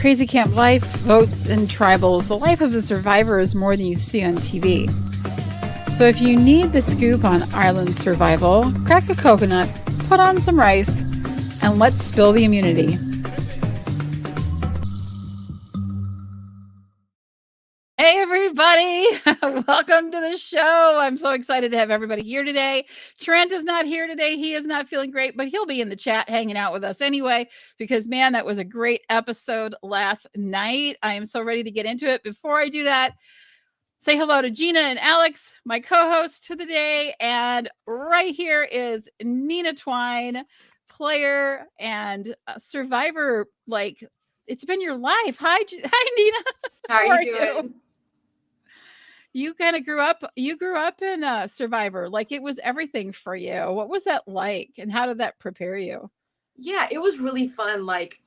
Crazy camp life, votes, and tribals, the life of a survivor is more than you see on TV. So if you need the scoop on island survival, crack a coconut, put on some rice, and let's spill the immunity. Hey everybody, welcome to the show. I'm so excited to have everybody here today. Trent is not here today. He is not feeling great, but he'll be in the chat hanging out with us anyway, because man, that was a great episode last night. I am so ready to get into it. Before I do that, say hello to Gina and Alex, my co-hosts to the day. And right here is Nina Twine, player and survivor. Like, it's been your life. Hi, Nina. How are you doing? You kind of grew up in Survivor. Like, it was everything for you. What was that like? And how did that prepare you? Yeah, it was really fun. Like,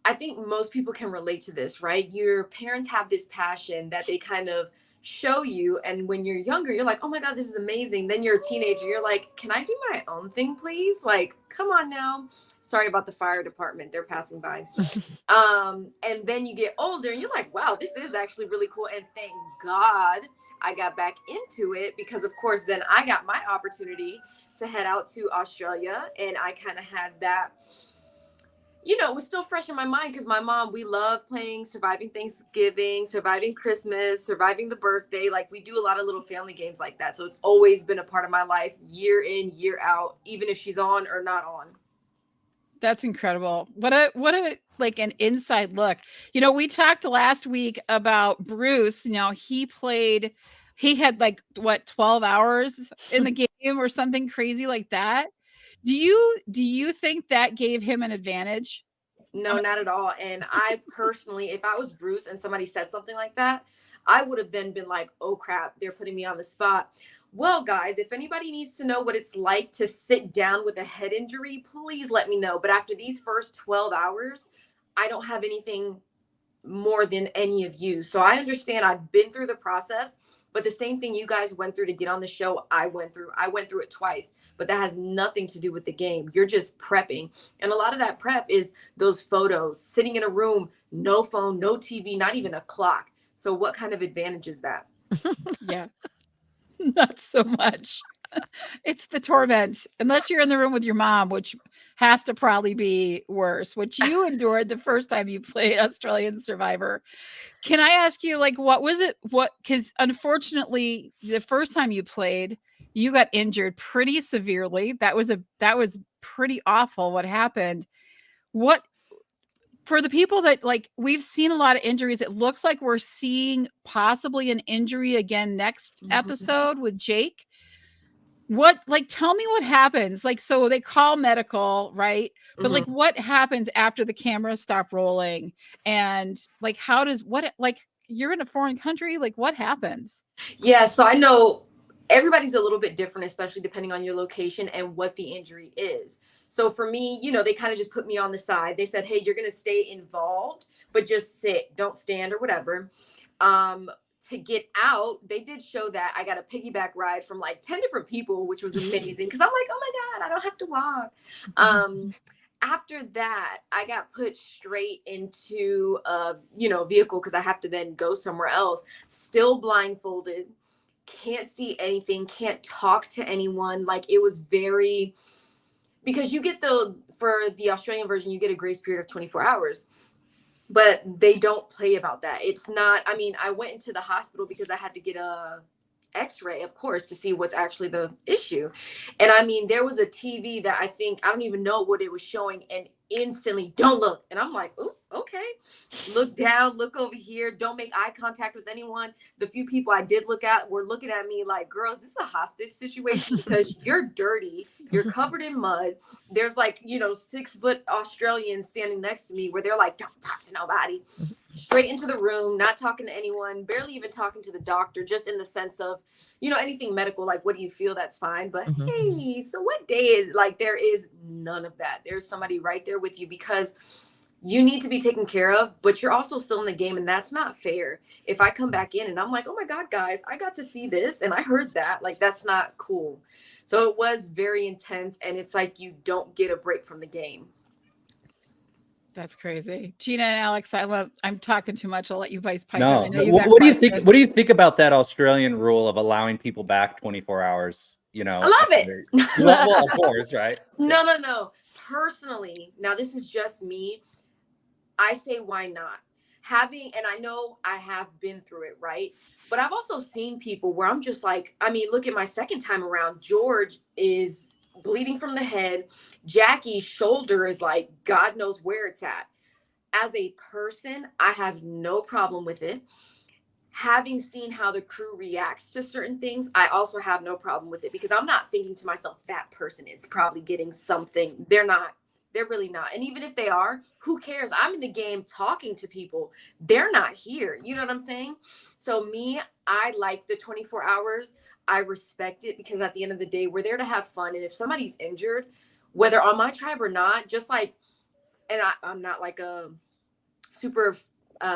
I think most people can relate to this, right? Your parents have this passion that they kind of show you. And when you're younger, you're like, oh my God, this is amazing. Then you're a teenager. You're like, can I do my own thing, please? Like, come on now. Sorry about the fire department. They're passing by. And then you get older and you're like, wow, this is actually really cool. And thank God I got back into it, because of course, then I got my opportunity to head out to Australia. And I kind of had that, it was still fresh in my mind, because my mom, we love playing Surviving Thanksgiving, Surviving Christmas, Surviving the birthday. Like, we do a lot of little family games like that. So it's always been a part of my life, year in, year out, even if she's on or not on. That's incredible. What a like an inside look. We talked last week about Bruce. He had like 12 hours in the game or something crazy like that. Do you think that gave him an advantage? No, not at all. And I personally, if I was Bruce and somebody said something like that, I would have then been like, oh crap, they're putting me on the spot. Well, guys, if anybody needs to know what it's like to sit down with a head injury, please let me know. But after these first 12 hours, I don't have anything more than any of you. So I understand, I've been through the process, but the same thing you guys went through to get on the show, I went through it twice, but that has nothing to do with the game. You're just prepping. And a lot of that prep is those photos, sitting in a room, no phone, no TV, not even a clock. So what kind of advantage is that? Yeah. Not so much. It's the torment, unless you're in the room with your mom, which has to probably be worse, which you endured the first time you played Australian Survivor. Can I ask you, like, what was it? Because unfortunately, the first time you played, you got injured pretty severely. That was pretty awful what happened. What, for the people that, like, we've seen a lot of injuries, it looks like we're seeing possibly an injury again next episode with Jake. Tell me what happens. Like, so they call medical, right? But like, what happens after the cameras stop rolling? And like, you're in a foreign country, like, what happens? Yeah, so I know everybody's a little bit different, especially depending on your location and what the injury is. So for me, they kind of just put me on the side. They said, hey, you're going to stay involved, but just sit, don't stand or whatever. To get out, they did show that I got a piggyback ride from like 10 different people, which was amazing, because I'm like, oh my God, I don't have to walk. After that, I got put straight into a vehicle, because I have to then go somewhere else, still blindfolded, can't see anything, can't talk to anyone. Like, it was very, because you get for the Australian version, you get a grace period of 24 hours. But they don't play about that. It's not, I went into the hospital because I had to get a x-ray, of course, to see what's actually the issue. And there was a TV that I don't even know what it was showing, and instantly, don't look. And I'm like, oh, okay. Look down, look over here. Don't make eye contact with anyone. The few people I did look at were looking at me like, girls, this is a hostage situation, because you're dirty. You're covered in mud. There's 6-foot Australians standing next to me, where they're like, don't talk to nobody. Straight into the room, not talking to anyone, barely even talking to the doctor, just in the sense of, anything medical, like, what do you feel? That's fine. But hey, so what day is, like, there is none of that. There's somebody right there with you, because you need to be taken care of, but you're also still in the game. And that's not fair. If I come back in and I'm like, oh my God, guys, I got to see this and I heard that, like, that's not cool. So it was very intense. And it's like, you don't get a break from the game. That's crazy. Gina and Alex, I'm talking too much. I'll let you guys pipe in. I No. know you got What do you think? questions. What do you think about that Australian rule of allowing people back 24 hours? You know, I love it. well, of course, right? No. Personally, now this is just me. I say, why not? And I know I have been through it, right? But I've also seen people where I'm just like, I mean, look at my second time around. George is bleeding from the head. Jackie's shoulder is like, God knows where it's at. As a person, I have no problem with it. Having seen how the crew reacts to certain things, I also have no problem with it, because I'm not thinking to myself, that person is probably getting something. They're not. They're really not. And even if they are, who cares? I'm in the game talking to people. They're not here. You know what I'm saying? So me, I like the 24 hours. I respect it, because at the end of the day, we're there to have fun. And if somebody's injured, whether on my tribe or not, just like, and I'm not like a super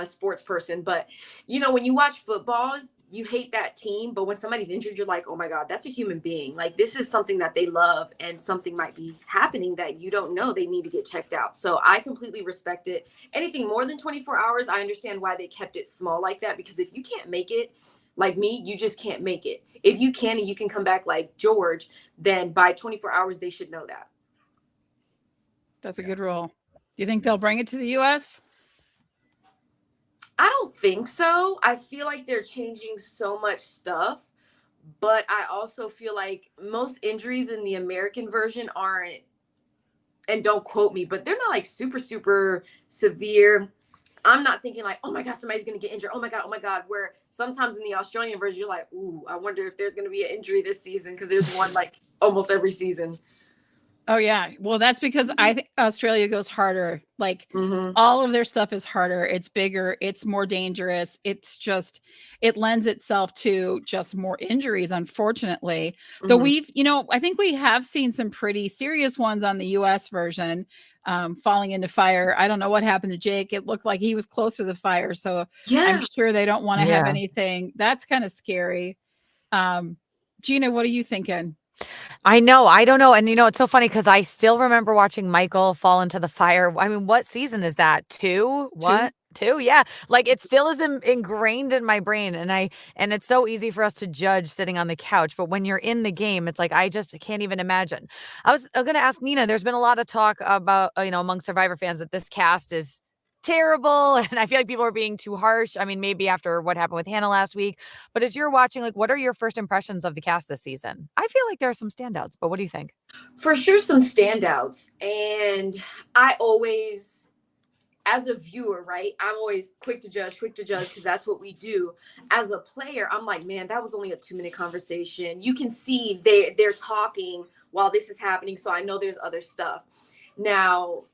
sports person, but when you watch football, you hate that team, but when somebody's injured, you're like, oh my God, that's a human being. Like, this is something that they love, and something might be happening that you don't know. They need to get checked out. So I completely respect it. Anything more than 24 hours, I understand why they kept it small like that, because if you can't make it, like me, you just can't make it. If you can and you can come back like George, then by 24 hours, they should know that. That's a good rule. Do you think they'll bring it to the U.S.? I don't think so. I feel like they're changing so much stuff, but I also feel like most injuries in the American version aren't, and don't quote me, but they're not like super, super severe. I'm not thinking like, oh my God, somebody's going to get injured. Oh my God. Where sometimes in the Australian version, you're like, ooh, I wonder if there's going to be an injury this season, because there's one like almost every season. Oh yeah. Well, that's because I think Australia goes harder. Like all of their stuff is harder. It's bigger. It's more dangerous. It lends itself to just more injuries, unfortunately. Though I think we have seen some pretty serious ones on the US version, falling into fire. I don't know what happened to Jake. It looked like he was close to the fire. So I'm sure they don't want to have anything. That's kind of scary. Gina, what are you thinking? I know. I don't know. And it's so funny, because I still remember watching Michael fall into the fire. I mean, what season is that? 2? What? 2? Yeah. Like, it still is ingrained in my brain. And it's so easy for us to judge sitting on the couch. But when you're in the game, it's like, I just can't even imagine. I was going to ask Nina, there's been a lot of talk about, among Survivor fans, that this cast is terrible, and I feel like people are being too harsh. I mean, maybe after what happened with Hannah last week, but as you're watching, like, what are your first impressions of the cast this season? I feel like there are some standouts, but what do you think? For sure, some standouts. And I always, as a viewer, right, I'm always quick to judge, because that's what we do. As a player, I'm like, man, that was only a 2-minute conversation. You can see they're talking while this is happening, so I know there's other stuff. Now,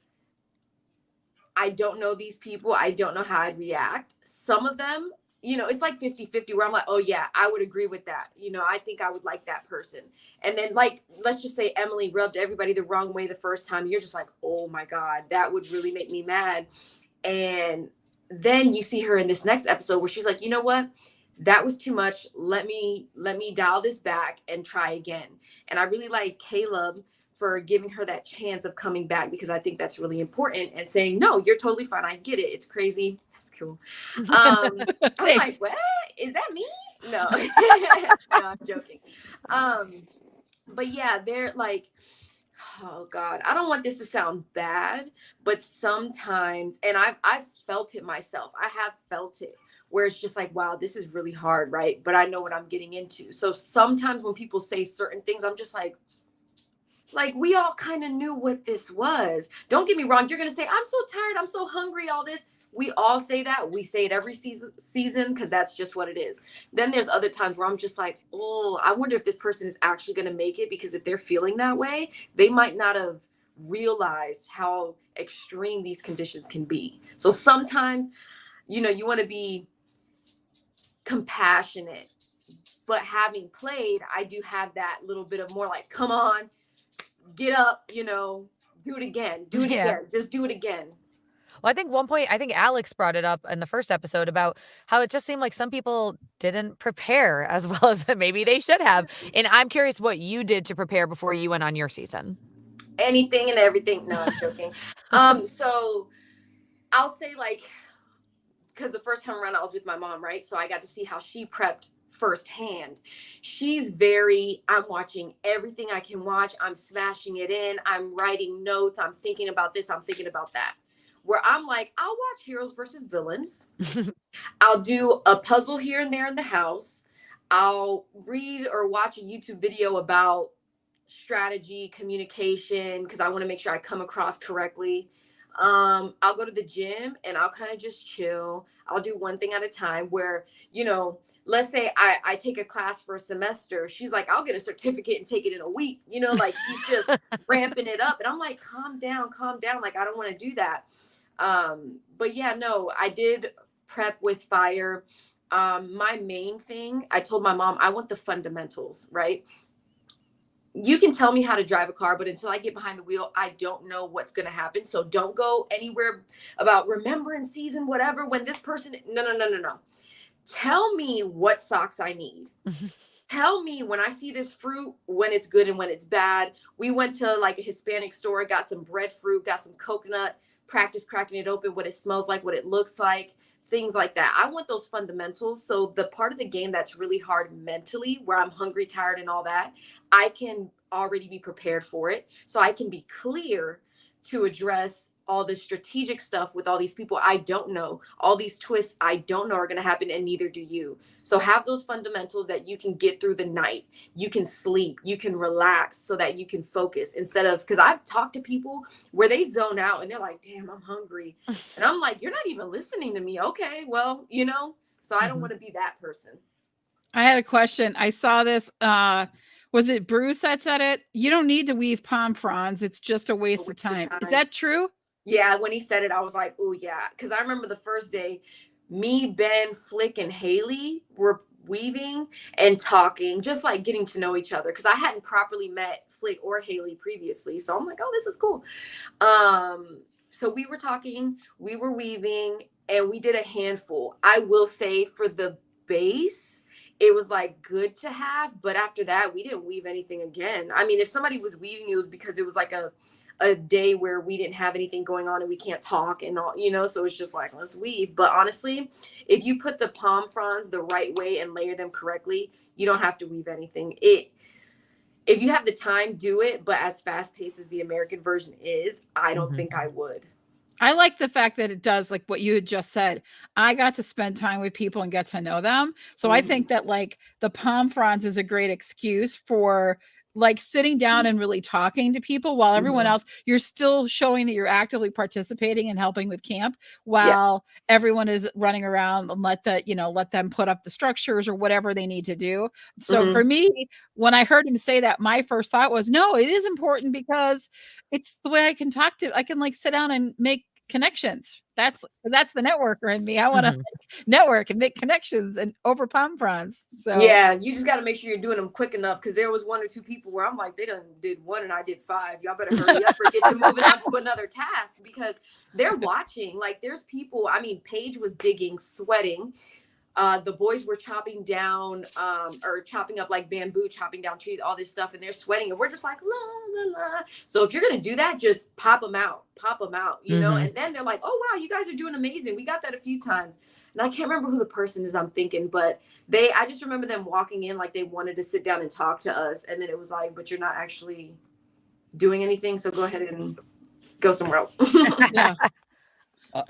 I don't know these people. I don't know how I'd react. Some of them, it's like 50-50, where I'm like, oh yeah, I would agree with that. I think I would like that person. And then, like, let's just say Emily rubbed everybody the wrong way the first time. You're just like, oh my God, that would really make me mad. And then you see her in this next episode where she's like, you know what? That was too much. Let me dial this back and try again. And I really like Caleb for giving her that chance of coming back, because I think that's really important, and saying, no, you're totally fine. I get it. It's crazy. That's cool. I'm like, what? Is that me? No, no, I'm joking. But yeah, they're like, oh God, I don't want this to sound bad, but sometimes, and I've felt it myself. I have felt it, where it's just like, wow, this is really hard, right? But I know what I'm getting into. So sometimes when people say certain things, I'm just like, we all kind of knew what this was. Don't get me wrong. You're going to say, I'm so tired. I'm so hungry, all this. We all say that. We say it every season, because that's just what it is. Then there's other times where I'm just like, oh, I wonder if this person is actually going to make it, because if they're feeling that way, they might not have realized how extreme these conditions can be. So sometimes, you want to be compassionate, but having played, I do have that little bit of more like, come on, get up, do it again, just do it again. Well, I think one point, Alex brought it up in the first episode about how it just seemed like some people didn't prepare as well as maybe they should have. And I'm curious what you did to prepare before you went on your season. Anything and everything. No, I'm joking. So I'll say like, because the first time around I was with my mom, right? So I got to see how she prepped firsthand. I'm watching everything I can watch. I'm smashing it in. I'm writing notes. I'm thinking about this. I'm thinking about that. Where I'm like, I'll watch heroes versus villains. I'll do a puzzle here and there in the house. I'll read or watch a YouTube video about strategy, communication, because I want to make sure I come across correctly. I'll go to the gym and I'll kind of just chill. I'll do one thing at a time where, let's say I take a class for a semester. She's like, I'll get a certificate and take it in a week. Like she's just ramping it up. And I'm like, calm down. Like, I don't want to do that. But yeah, no, I did prep with fire. My main thing, I told my mom, I want the fundamentals, right? You can tell me how to drive a car, but until I get behind the wheel, I don't know what's going to happen. So don't go anywhere about remembrance season, whatever, when this person, no. Tell me what socks I need. Tell me when I see this fruit, when it's good and when it's bad. We went to like a Hispanic store, got some breadfruit, got some coconut, practice cracking it open, what it smells like, what it looks like, things like that. I want those fundamentals. So the part of the game that's really hard mentally, where I'm hungry, tired, and all that, I can already be prepared for it. So I can be clear to address all the strategic stuff with all these people I don't know, all these twists I don't know are going to happen, and neither do you. So have those fundamentals that you can get through the night. You can sleep, you can relax so that you can focus instead of, because I've talked to people where they zone out and they're like, damn, I'm hungry. And I'm like, you're not even listening to me. Okay, well, so I don't want to be that person. I had a question. I saw this. Was it Bruce that said it? You don't need to weave palm fronds. It's just a waste of time. Is that true? Yeah, when he said it, I was like, oh, yeah. Because I remember the first day, me, Ben, Flick, and Haley were weaving and talking, just like getting to know each other. Because I hadn't properly met Flick or Haley previously. So I'm like, oh, this is cool. So we were talking, we were weaving, and we did a handful. I will say for the base, it was like good to have. But after that, we didn't weave anything again. I mean, if somebody was weaving, it was because it was like a day where we didn't have anything going on and we can't talk and all, so it's just like, let's weave. But honestly, if you put the palm fronds the right way and layer them correctly, you don't have to weave anything. If you have the time, do it. But as fast paced as the American version is, I don't think I would. I like the fact that it does, like what you had just said. I got to spend time with people and get to know them. So I think that like the palm fronds is a great excuse for like sitting down and really talking to people while everyone else, you're still showing that you're actively participating and helping with camp while everyone is running around, and let them put up the structures or whatever they need to do. So for me, when I heard him say that, my first thought was, no, it is important because it's the way I can like sit down and make connections. That's the networker in me. I want to network and make connections and over palm fronds. So yeah, you just got to make sure you're doing them quick enough, because there was one or two people where I'm like, they done did one and I did five. Y'all better hurry up or get to moving on to another task, because they're watching. Like there's people. I mean, Paige was digging, sweating. The boys were chopping down or chopping up like bamboo, chopping down trees, all this stuff, and they're sweating, and we're just like la la la. So if you're gonna do that, just pop them out, and then they're like, oh wow, you guys are doing amazing. We got that a few times, and I can't remember who the person is I'm thinking, but I just remember them walking in like they wanted to sit down and talk to us, and then it was like, but you're not actually doing anything, so go ahead and go somewhere else. yeah.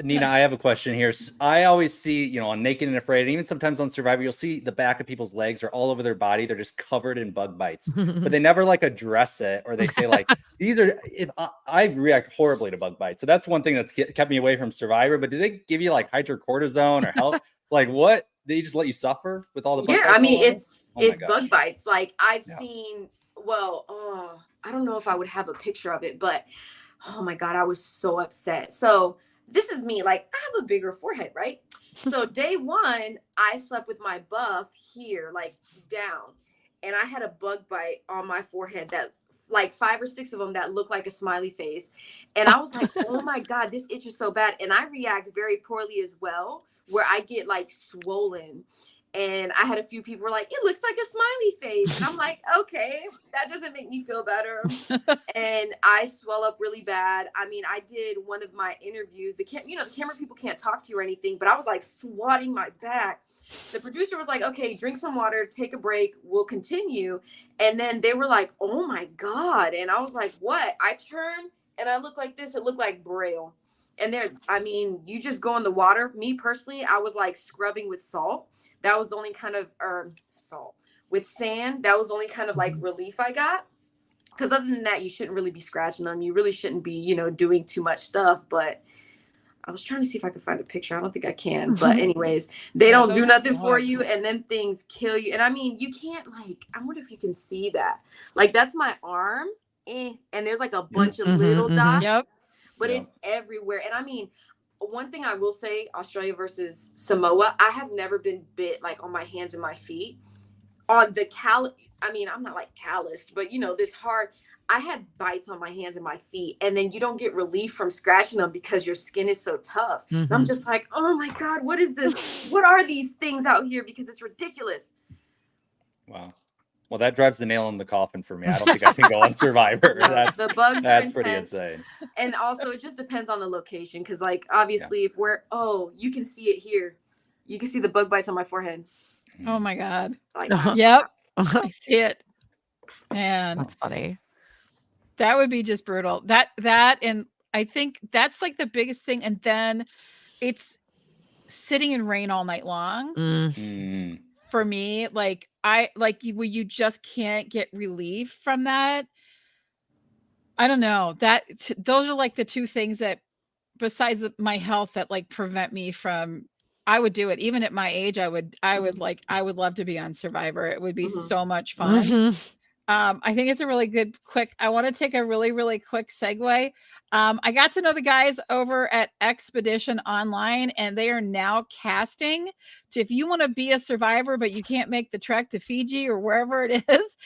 Nina, I have a question here. I always see, on Naked and Afraid, and even sometimes on Survivor, you'll see the back of people's legs are all over their body. They're just covered in bug bites, but they never like address it, or they say like, these are, if I react horribly to bug bites. So that's one thing that's kept me away from Survivor. But do they give you like hydrocortisone or help? Like what? They just let you suffer with all the bug bites? I mean, it's bug bites. Like I've seen, I don't know if I would have a picture of it, but oh my God, I was so upset. So this is me, like I have a bigger forehead, right? So day one, I slept with my buff here, like down, and I had a bug bite on my forehead that like 5 or 6 of them that looked like a smiley face. And I was like, oh my God, this itch is so bad. And I react very poorly as well, where I get like swollen. And I had a few people were like, it looks like a smiley face. And I'm like, okay, that doesn't make me feel better. And I swell up really bad. I mean, I did one of my interviews. The camera people can't talk to you or anything, but I was like swatting my back. The producer was like, okay, drink some water, take a break, we'll continue. And then they were like, oh my God. And I was like, what? I turned and I looked like this. It looked like Braille. And you just go in the water. Me personally, I was like scrubbing with salt. That was the only kind of, salt with sand. That was the only kind of like relief I got. Because other than that, you shouldn't really be scratching them. You really shouldn't be, doing too much stuff. But I was trying to see if I could find a picture. I don't think I can. But anyways, they don't do nothing for you. And then things kill you. And I mean, you can't I wonder if you can see that. Like, that's my arm. And there's like a bunch of little dots. Yep. But it's everywhere. And I mean, one thing I will say, Australia versus Samoa, I have never been bit like on my hands and my feet. On the I'm not like calloused, but this hard, I had bites on my hands and my feet, and then you don't get relief from scratching them because your skin is so tough. And I'm just like, oh my God, what is this? What are these things out here? Because it's ridiculous. Wow. Well, that drives the nail in the coffin for me. I don't think I can go on Survivor. No, the bugs that's are pretty intense. insane. And also, it just depends on the location. Because, like, obviously, if you can see it here. You can see the bug bites on my forehead. Oh my God. Like, Yep. I see it. Man, That's funny. that would be just brutal. That, and I think that's like the biggest thing. And then it's sitting in rain all night long. For me, like where you just can't get relief from that. I don't know, those are like the two things that, besides my health, that like prevent me from. I would do it even at my age. I would love to be on Survivor. It would be so much fun. I think it's a really good I want to take a really, really quick segue. I got to know the guys over at Expedition Online, and they are now casting. So if you want to be a survivor, but you can't make the trek to Fiji or wherever it is,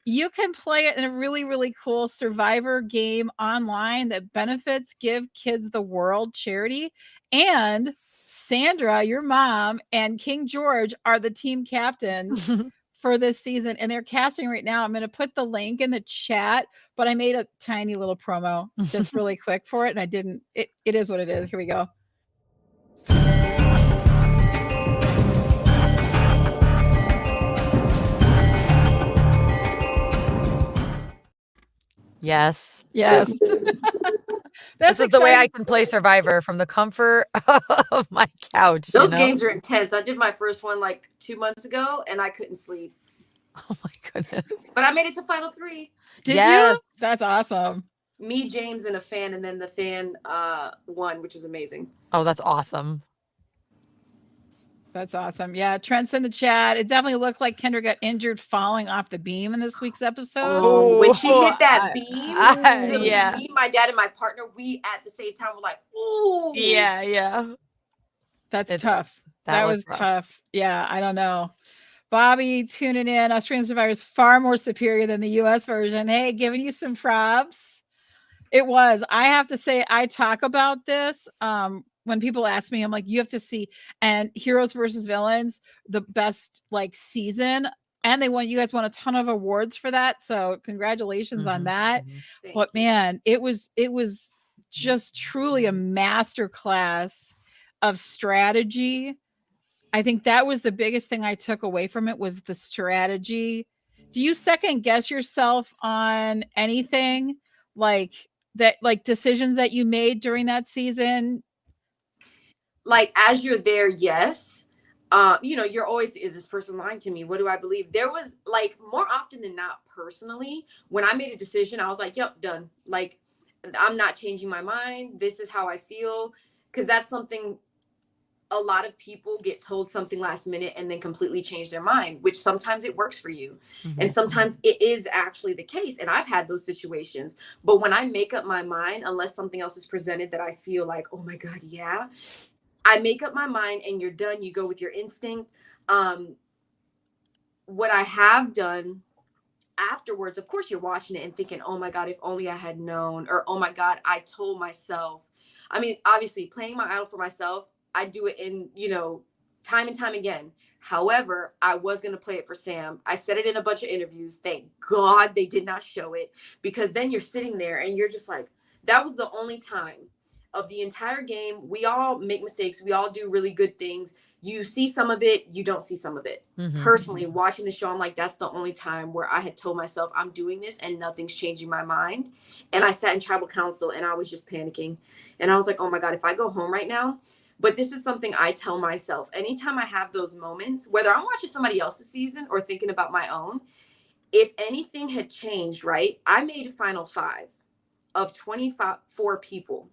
you can play it in a really, really cool survivor game online that benefits Give Kids the World charity. And Sandra, your mom, and King George are the team captains for this season, and they're casting right now. I'm going to put the link in the chat, but I made a tiny little promo just really quick for it, and I didn't. It is what it is. Here we go. Yes. This is the way I can play Survivor, from the comfort of my couch. Those games are intense. I did my first one like 2 months ago, and I couldn't sleep. Oh my goodness. But I made it to final 3. Did you? That's awesome. Me, James, and a fan, and then the fan won, which is amazing. Oh, that's awesome. That's awesome. Yeah, Trent's in the chat. It definitely looked like Kendra got injured falling off the beam in this week's episode. Oh, when she hit that beam, yeah. me, my dad, and my partner, we at the same time were like, ooh. Yeah. That's tough. That was tough. Yeah, I don't know. Bobby tuning in. Australian Survivor is far more superior than the US version. Hey, giving you some props. It was. I have to say, I talk about this. When people ask me, I'm like, you have to see, and Heroes versus Villains, the best like season, and you guys won a ton of awards for that. So congratulations on that. But man, it was just truly a masterclass of strategy. I think that was the biggest thing I took away from it, was the strategy. Do you second guess yourself on anything like that, like decisions that you made during that season? Like, as you're there, yes. You're always, is this person lying to me? What do I believe? There was, like, more often than not, personally, when I made a decision, I was like, yep, done. Like, I'm not changing my mind. This is how I feel. Because that's something a lot of people get told something last minute and then completely change their mind, which sometimes it works for you. And sometimes it is actually the case. And I've had those situations. But when I make up my mind, unless something else is presented that I feel like, oh my God, yeah, I make up my mind and you're done. You go with your instinct. What I have done afterwards, of course, you're watching it and thinking, oh my God, if only I had known, or, oh my God, I told myself. I mean, obviously playing my idol for myself, I do it in, time and time again. However, I was going to play it for Sam. I said it in a bunch of interviews. Thank God they did not show it, because then you're sitting there and you're just like, that was the only time of the entire game. We all make mistakes. We all do really good things. You see some of it, you don't see some of it. Personally, watching the show, I'm like, that's the only time where I had told myself I'm doing this and nothing's changing my mind. And I sat in tribal council and I was just panicking. And I was like, oh my God, if I go home right now. But this is something I tell myself anytime I have those moments, whether I'm watching somebody else's season or thinking about my own, if anything had changed, right? I made Final 5 of 24 people.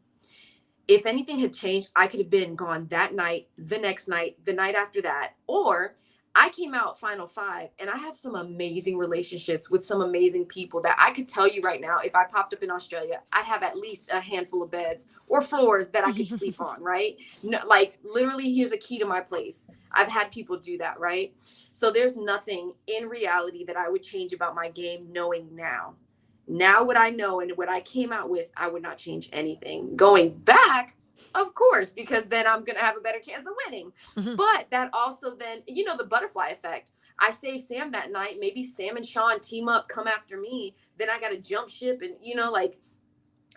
If anything had changed, I could have been gone that night, the next night, the night after that. Or I came out Final 5 and I have some amazing relationships with some amazing people that I could tell you right now, if I popped up in Australia, I'd have at least a handful of beds or floors that I could sleep on, right? No, like literally, here's a key to my place. I've had people do that, right? So there's nothing in reality that I would change about my game knowing now. Now what I know and what I came out with, I would not change anything. Going back, of course, because then I'm going to have a better chance of winning. But that also then, you know, the butterfly effect. I save Sam that night. Maybe Sam and Sean team up, come after me. Then I got to jump ship and, you know, like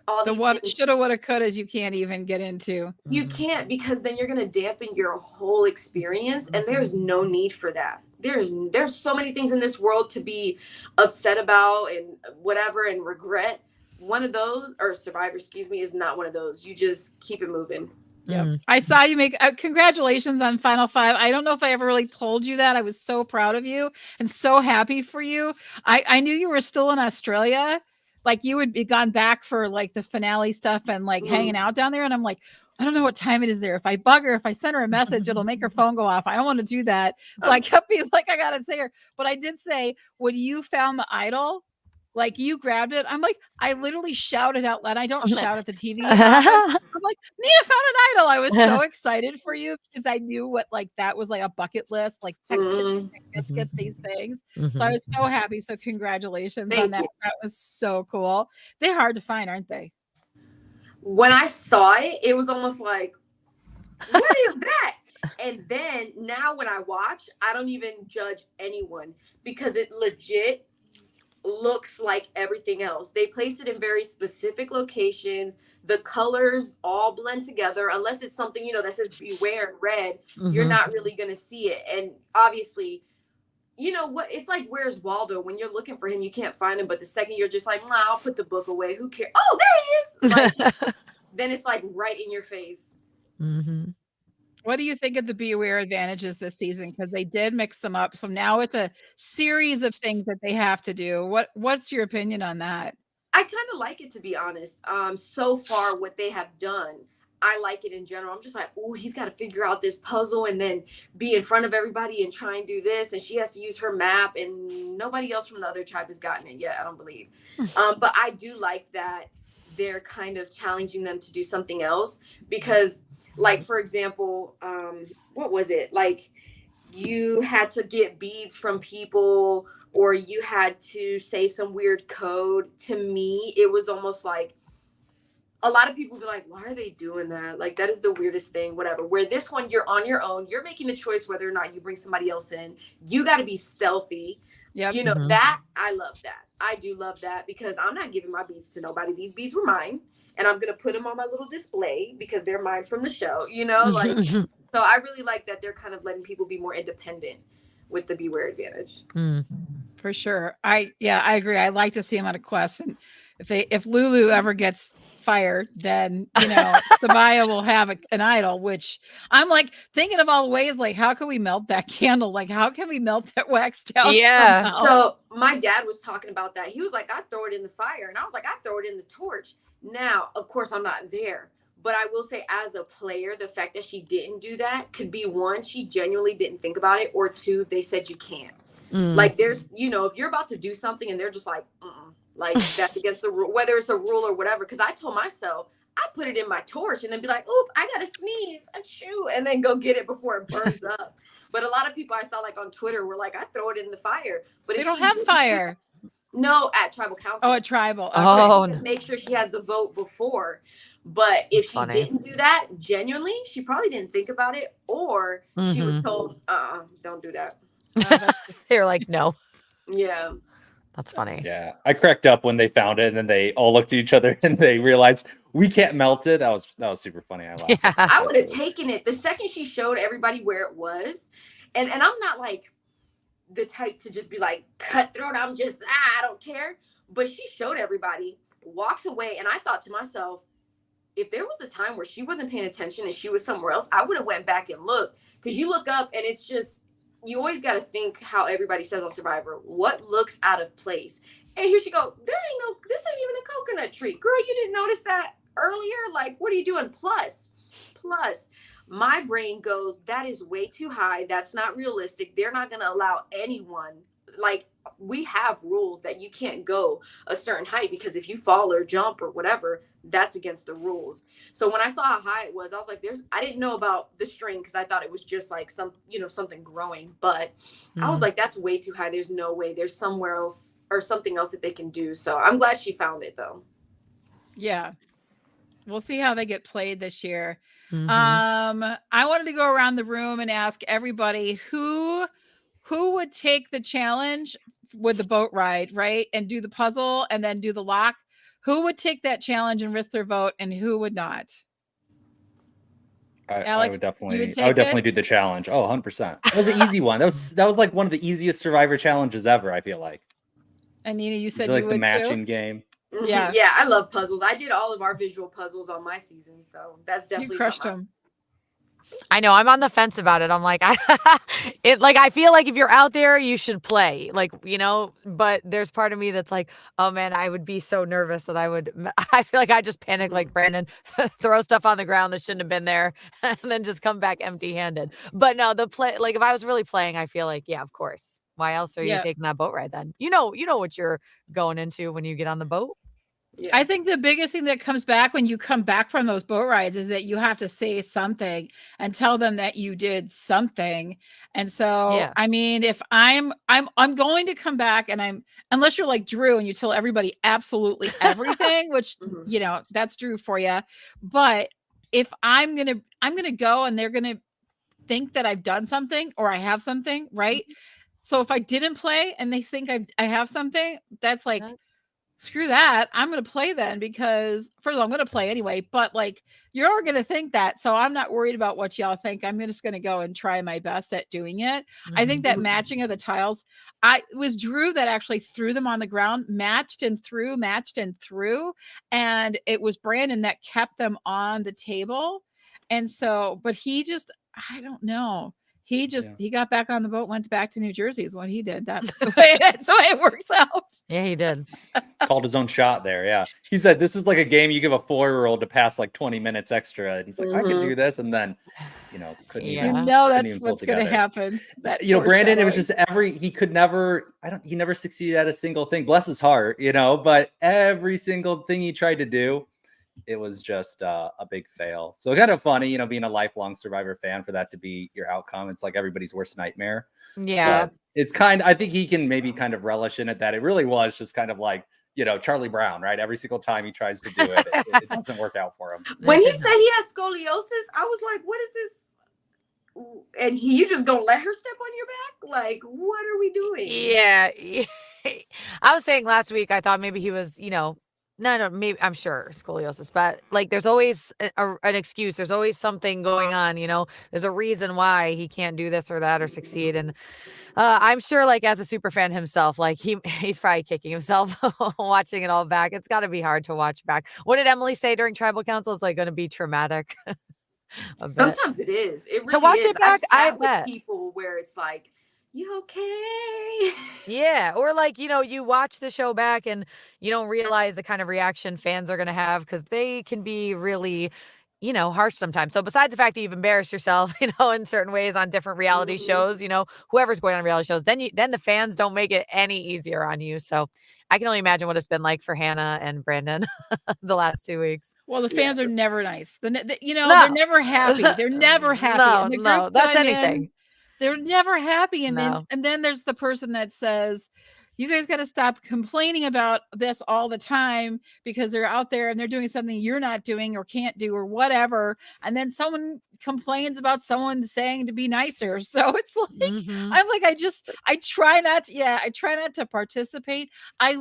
all The these what things. shoulda, woulda, couldas you can't even get into. You can't, because then you're going to dampen your whole experience. And there's no need for that. There's so many things in this world to be upset about and whatever and regret. One of those, or Survivor, excuse me, is not one of those. You just keep it moving. Yeah. I saw you make congratulations on Final 5. I don't know if I ever really told you that. I was so proud of you and so happy for you. I knew you were still in Australia. Like you would be gone back for like the finale stuff and like hanging out down there. And I'm like, I don't know what time it is there. If I bug her, if I send her a message, it'll make her phone go off. I don't want to do that. So I kept being like, I gotta say her. But I did say, when you found the idol, like you grabbed it. I'm like, I literally shouted out loud. I don't shout at the TV. I'm like, Nina found an idol. I was so excited for you because I knew what like that was like a bucket list. Like let's get these things. So I was so happy. So congratulations on that. That was so cool. They're hard to find, aren't they? When I saw it, it was almost like, what is that? And then now when I watch, I don't even judge anyone because it legit looks like everything else. They place it in very specific locations. The colors all blend together, unless it's something, you know, that says beware in red, you're not really going to see it. And obviously, you know what, it's like, where's Waldo? When you're looking for him, you can't find him. But the second you're just like, nah, I'll put the book away. Who cares? Oh, there he is. Like, then it's like right in your face. What do you think of the Be Aware advantages this season? Because they did mix them up. So now it's a series of things that they have to do. What's your opinion on that? I kind of like it, to be honest. So far, what they have done, I like it in general. I'm just like, oh, he's got to figure out this puzzle and then be in front of everybody and try and do this. And she has to use her map, and nobody else from the other tribe has gotten it yet, I don't believe. But I do like that they're kind of challenging them to do something else because, like, for example, what was it? Like, you had to get beads from people or you had to say some weird code. To me, it was almost like a lot of people be like, why are they doing that? Like, that is the weirdest thing, whatever. Where this one, you're on your own. You're making the choice whether or not you bring somebody else in. You got to be stealthy. Yep. You know, that, I love that. I do love that because I'm not giving my beads to nobody. These beads were mine. And I'm going to put them on my little display because they're mine from the show, you know, like, so I really like that they're kind of letting people be more independent with the Beware advantage. For sure. I agree. I like to see them on a quest. And if Lulu ever gets fired, then, you know, Sabaya will have an idol, which I'm like thinking of all the ways, like, how can we melt that candle? Like, how can we melt that wax down? Yeah. somehow? So my dad was talking about that. He was like, I'd throw it in the fire. And I was like, I'd throw it in the torch. Now, of course, I'm not there. But I will say, as a player, the fact that she didn't do that could be, one, she genuinely didn't think about it, or two, they said you can't. Like, there's, you know, if you're about to do something and they're just like, like, that's against the rule, whether it's a rule or whatever. Because I told myself, I put it in my torch and then be like, oop, I got to sneeze, achoo, and then go get it before it burns up. But a lot of people I saw, like, on Twitter were like, I throw it in the fire. But they don't have fire. No, at tribal council. Oh, at tribal. Okay. Oh, To make sure she had the vote before. But if she didn't do that, genuinely, she probably didn't think about it, or she was told, don't do that. They're like, no. Yeah. That's funny. Yeah, I cracked up when they found it, and then they all looked at each other and they realized we can't melt it. That was super funny. I laughed. Yeah. I would have taken it the second she showed everybody where it was, and I'm not like the type to just be like cutthroat. I'm just I don't care. But she showed everybody, walked away, and I thought to myself, if there was a time where she wasn't paying attention and she was somewhere else, I would have went back and looked, because you look up and it's just, you always got to think how everybody says on Survivor, what looks out of place. And here she go, this ain't even a coconut tree. Girl, you didn't notice that earlier? Like, what are you doing? Plus, my brain goes, that is way too high. That's not realistic. They're not going to allow anyone, like, we have rules that you can't go a certain height, because if you fall or jump or whatever, that's against the rules. So when I saw how high it was, I was like, I didn't know about the string, because I thought it was just like something growing, but I was like, that's way too high. There's no way. There's somewhere else or something else that they can do. So I'm glad she found it though. Yeah. We'll see how they get played this year. I wanted to go around the room and ask everybody who would take the challenge with the boat ride, right? And do the puzzle and then do the lock. Who would take that challenge and risk their vote, and who would not? I would definitely do the challenge. Oh, 100%. That was an easy one. That was like one of the easiest Survivor challenges ever, I feel like. And Nina, you said like you the would matching too? game. Yeah. Yeah, I love puzzles. I did all of our visual puzzles on my season, so that's definitely you crushed them. I know, I'm on the fence about it. I'm like, I feel like if you're out there, you should play, like, but there's part of me that's like, oh man, I would be so nervous that I feel like I just panic like Brandon, throw stuff on the ground that shouldn't have been there, and then just come back empty handed. But no, the play, like if I was really playing, I feel like, yeah, of course. Why else are you taking that boat ride then? You know what you're going into when you get on the boat. Yeah. I think the biggest thing that comes back when you come back from those boat rides is that you have to say something and tell them that you did something. And so, I mean, if I'm going to come back, and unless you're like Drew and you tell everybody absolutely everything, which, that's Drew for you. But if I'm going to go and they're going to think that I've done something or I have something, right? So if I didn't play and they think I have something, that's like, screw that. I'm going to play then, because first of all, I'm going to play anyway, but like, you're all going to think that. So I'm not worried about what y'all think. I'm just going to go and try my best at doing it. I think that matching of the tiles, it was Drew that actually threw them on the ground, matched and threw. And it was Brandon that kept them on the table. And so, but I don't know. He got back on the boat, went back to New Jersey is what he did. That's the way it works out. Yeah, he did. Called his own shot there. Yeah. He said, this is like a game you give a 4-year-old to pass like 20 minutes extra. And he's like, I can do this. And then, couldn't even. That's what's going to happen. Brandon, it was just he never succeeded at a single thing. Bless his heart, but every single thing he tried to do, it was just a big fail. So kind of funny, being a lifelong Survivor fan, for that to be your outcome. It's like everybody's worst nightmare. Yeah. But it's I think he can maybe kind of relish in it, that it really was just kind of like, Charlie Brown, right? Every single time he tries to do it, it doesn't work out for him. When he said he has scoliosis, I was like, what is this? And you just gonna let her step on your back? Like, what are we doing? Yeah. I was saying last week, I thought maybe he was, no, maybe, I'm sure scoliosis, but like there's always an excuse. There's always something going on, there's a reason why he can't do this or that or succeed. And I'm sure, like, as a super fan himself, like he's probably kicking himself watching it all back. It's got to be hard to watch back. What did Emily say during tribal council? It's like going to be traumatic. Sometimes it is. It really to watch is. it back, I bet. With people where it's like, you okay? Yeah. Or like, you watch the show back and you don't realize the kind of reaction fans are going to have, because they can be really, harsh sometimes. So besides the fact that you've embarrassed yourself, in certain ways on different reality shows, whoever's going on reality shows, then the fans don't make it any easier on you. So I can only imagine what it's been like for Hannah and Brandon the last 2 weeks. Well, the fans are never nice. They're never happy. They're never happy. No, that's anything. They're never happy. And then there's the person that says, you guys got to stop complaining about this all the time because they're out there and they're doing something you're not doing or can't do or whatever. And then someone complains about someone saying to be nicer. So it's like, I'm like, I try not to participate. I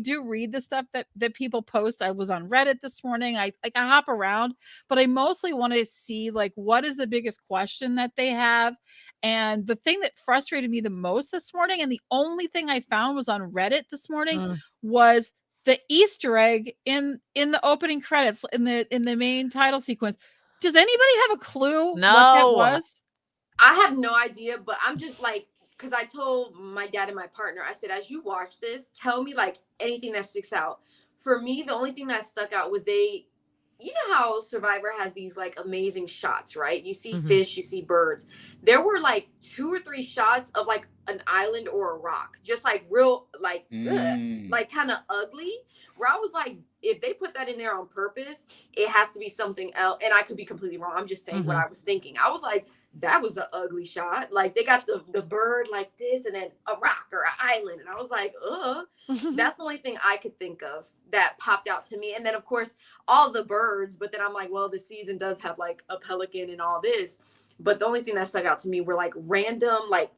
do read the stuff that people post. I was on Reddit this morning. I hop around, but I mostly want to see like what is the biggest question that they have. And the thing that frustrated me the most this morning, and the only thing I found was on Reddit this morning, was the Easter egg in the opening credits in the main title sequence. Does anybody have a clue what that was? I have no idea, but I'm just like, because I told my dad and my partner, I said, as you watch this, tell me like anything that sticks out. For me, the only thing that stuck out was you know how Survivor has these like amazing shots, right? You see fish, you see birds. There were like 2 or 3 shots of like an island or a rock, just like real, like, like kind of ugly, where I was like, if they put that in there on purpose, it has to be something else. And I could be completely wrong. I'm just saying what I was thinking. I was like, that was an ugly shot. Like they got the bird like this and then a rock or an island. And I was like, that's the only thing I could think of that popped out to me. And then of course, all the birds, but then I'm like, well, the season does have like a pelican and all this. But the only thing that stuck out to me were like random, like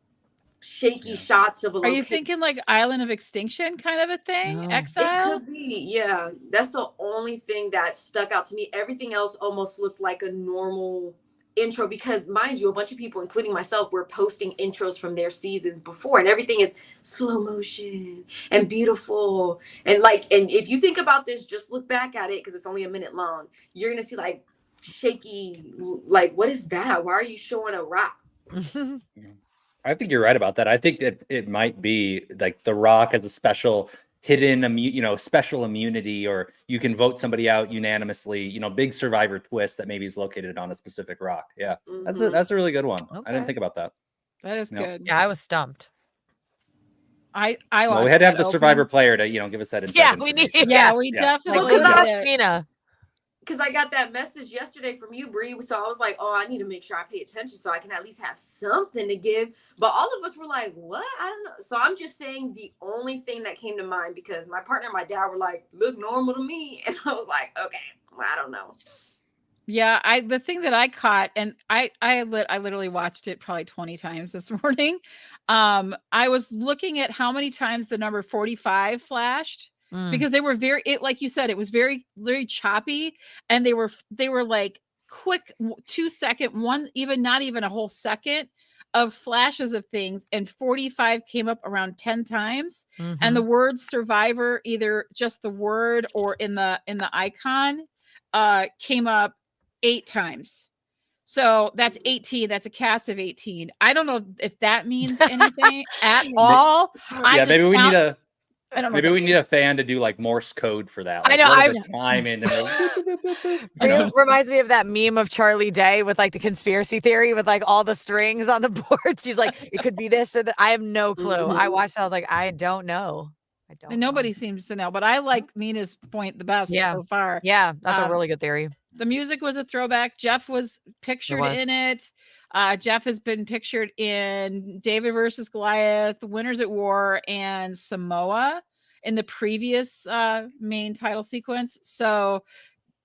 shaky shots of a location. Are you thinking like Island of Extinction kind of a thing? No. Exile? It could be, yeah. That's the only thing that stuck out to me. Everything else almost looked like a normal intro because, mind you, a bunch of people, including myself, were posting intros from their seasons before, and everything is slow motion and beautiful. And like, and if you think about this, just look back at it because it's only a minute long. You're gonna see like shaky, like, what is that? Why are you showing a rock? I think you're right about that. I think that it might be like the rock as a special hidden, special immunity, or you can vote somebody out unanimously, big Survivor twist that maybe is located on a specific rock. Yeah. That's a really good one. Okay. I didn't think about that. That is good. Yeah, I was stumped. I watched well, we had to have the opening. Survivor player to, give us that inside Yeah, we need. Yeah, we definitely Well, Nina. Because I got that message yesterday from you, Bree. So I was like, oh, I need to make sure I pay attention so I can at least have something to give. But all of us were like, what? I don't know. So I'm just saying the only thing that came to mind because my partner and my dad were like, look normal to me. And I was like, okay, well, I don't know. Yeah, the thing that I caught, and I literally watched it probably 20 times this morning. I was looking at how many times the number 45 flashed. Because they were like you said, it was very, very choppy, and they were like quick 2-second, not even a whole second of flashes of things, and 45 came up around 10 times, and the word Survivor, either just the word or in the icon, came up 8 times. So that's 18. That's a cast of 18. I don't know if that means anything at all. Maybe we need a. I don't know. Maybe we need a fan to do like Morse code for that. Like, I know. The time in It reminds me of that meme of Charlie Day with like the conspiracy theory with like all the strings on the board. She's like, it could be this or that. I have no clue. I watched it. I was like, I don't know. And nobody seems to know, but I like Nina's point the best so far. Yeah, that's a really good theory. The music was a throwback. Jeff was pictured in it. Jeff has been pictured in David versus Goliath, Winners at War, and Samoa in the previous main title sequence. So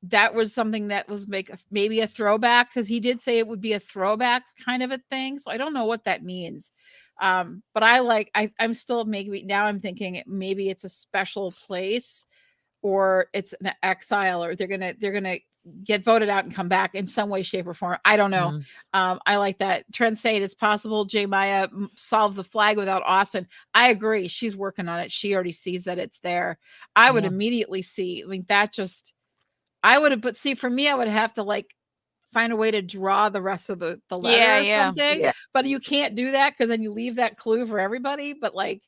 that was something that was maybe a throwback, because he did say it would be a throwback kind of a thing. So I don't know what that means. But I'm still now I'm thinking maybe it's a special place, or it's an exile, or they're gonna get voted out and come back in some way, shape, or form. I don't know. I like that. Trent saying it's possible J Maya solves the flag without Austin. I agree. She's working on it. She already sees that it's there. I would immediately see. I mean, but see, for me, I would have to like find a way to draw the rest of the letter or something. Yeah. But you can't do that because then you leave that clue for everybody. But like,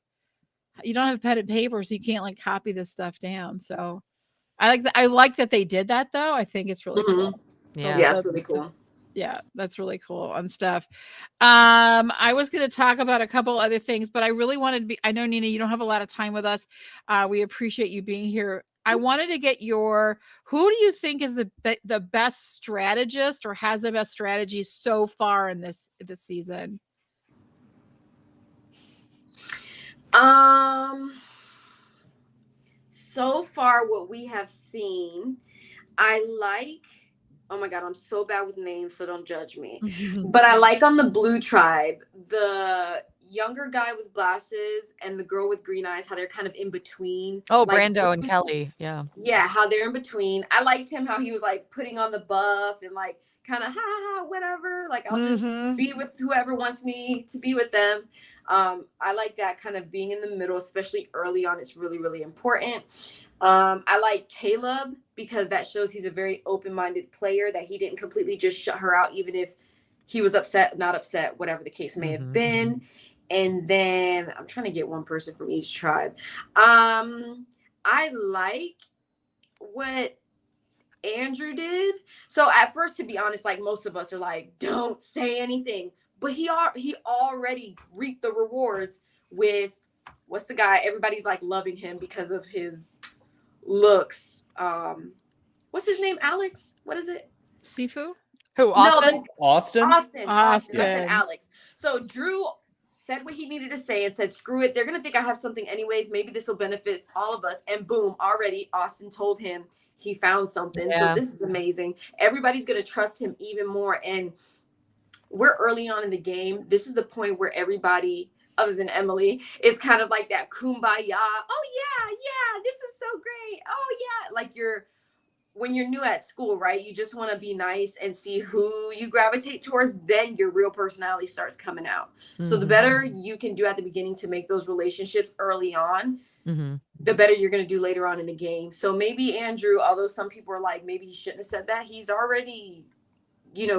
you don't have pen and paper, so you can't like copy this stuff down. So I like that they did that though. I think it's really cool. Yeah, it's really cool. Yeah, that's really cool and stuff. I was going to talk about a couple other things, but I really wanted to I know, Nina, you don't have a lot of time with us. We appreciate you being here. I wanted to get who do you think is the best strategist, or has the best strategy so far in this season? So far, what we have seen, I like. Oh my God, I'm so bad with names, so don't judge me. But I like on the blue tribe, the younger guy with glasses and the girl with green eyes, how they're kind of in between. Oh, Like, Brando and Kelly. Yeah. yeah, how they're in between. I liked him, how he was like putting on the buff and like kind of ha ha ha, whatever. Like, I'll just be with whoever wants me to be with them. I like that kind of being in the middle, especially early on. It's really, really important. I like Caleb because that shows he's a very open-minded player, that he didn't completely just shut her out, even if he was upset, not upset, whatever the case may have been. And then I'm trying to get one person from each tribe. I like what Andrew did. So at first, to be honest, like most of us are like, don't say anything. But he already reaped the rewards with, what's the guy? Everybody's like loving him because of his looks. What's his name? Alex? What is it? Sifu? Who, Austin? No, Austin? Austin. I said Austin. Alex. So Drew said what he needed to say and said, screw it. They're going to think I have something anyways. Maybe this will benefit all of us. And boom, already Austin told him he found something. Yeah. So this is amazing. Everybody's going to trust him even more. And we're early on in the game. This is the point where everybody, other than Emily, is kind of like that kumbaya. Oh yeah, this is so great. Oh yeah. Like when you're new at school, right? You just want to be nice and see who you gravitate towards. Then your real personality starts coming out. So the better you can do at the beginning to make those relationships early on, the better you're going to do later on in the game. So maybe Andrew, although some people are like, maybe he shouldn't have said that, he's already,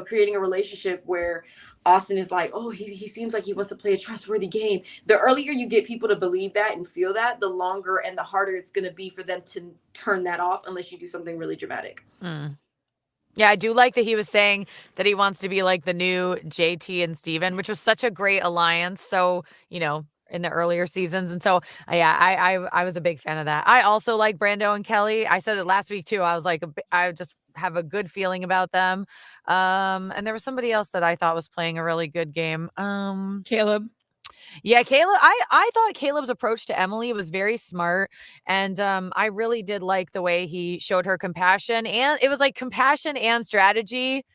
creating a relationship where Austin is like, oh, he seems like he wants to play a trustworthy game. The earlier you get people to believe that and feel that, the longer and the harder it's going to be for them to turn that off unless you do something really dramatic. Yeah, I do like that he was saying that he wants to be like the new JT and Steven, which was such a great alliance. So, in the earlier seasons. And so, yeah, I was a big fan of that. I also like Brando and Kelly. I said it last week too. I was like, I just have a good feeling about them. And there was somebody else that I thought was playing a really good game. Caleb. Yeah, Caleb. I thought Caleb's approach to Emily was very smart. And I really did like the way he showed her compassion. And it was like compassion and strategy,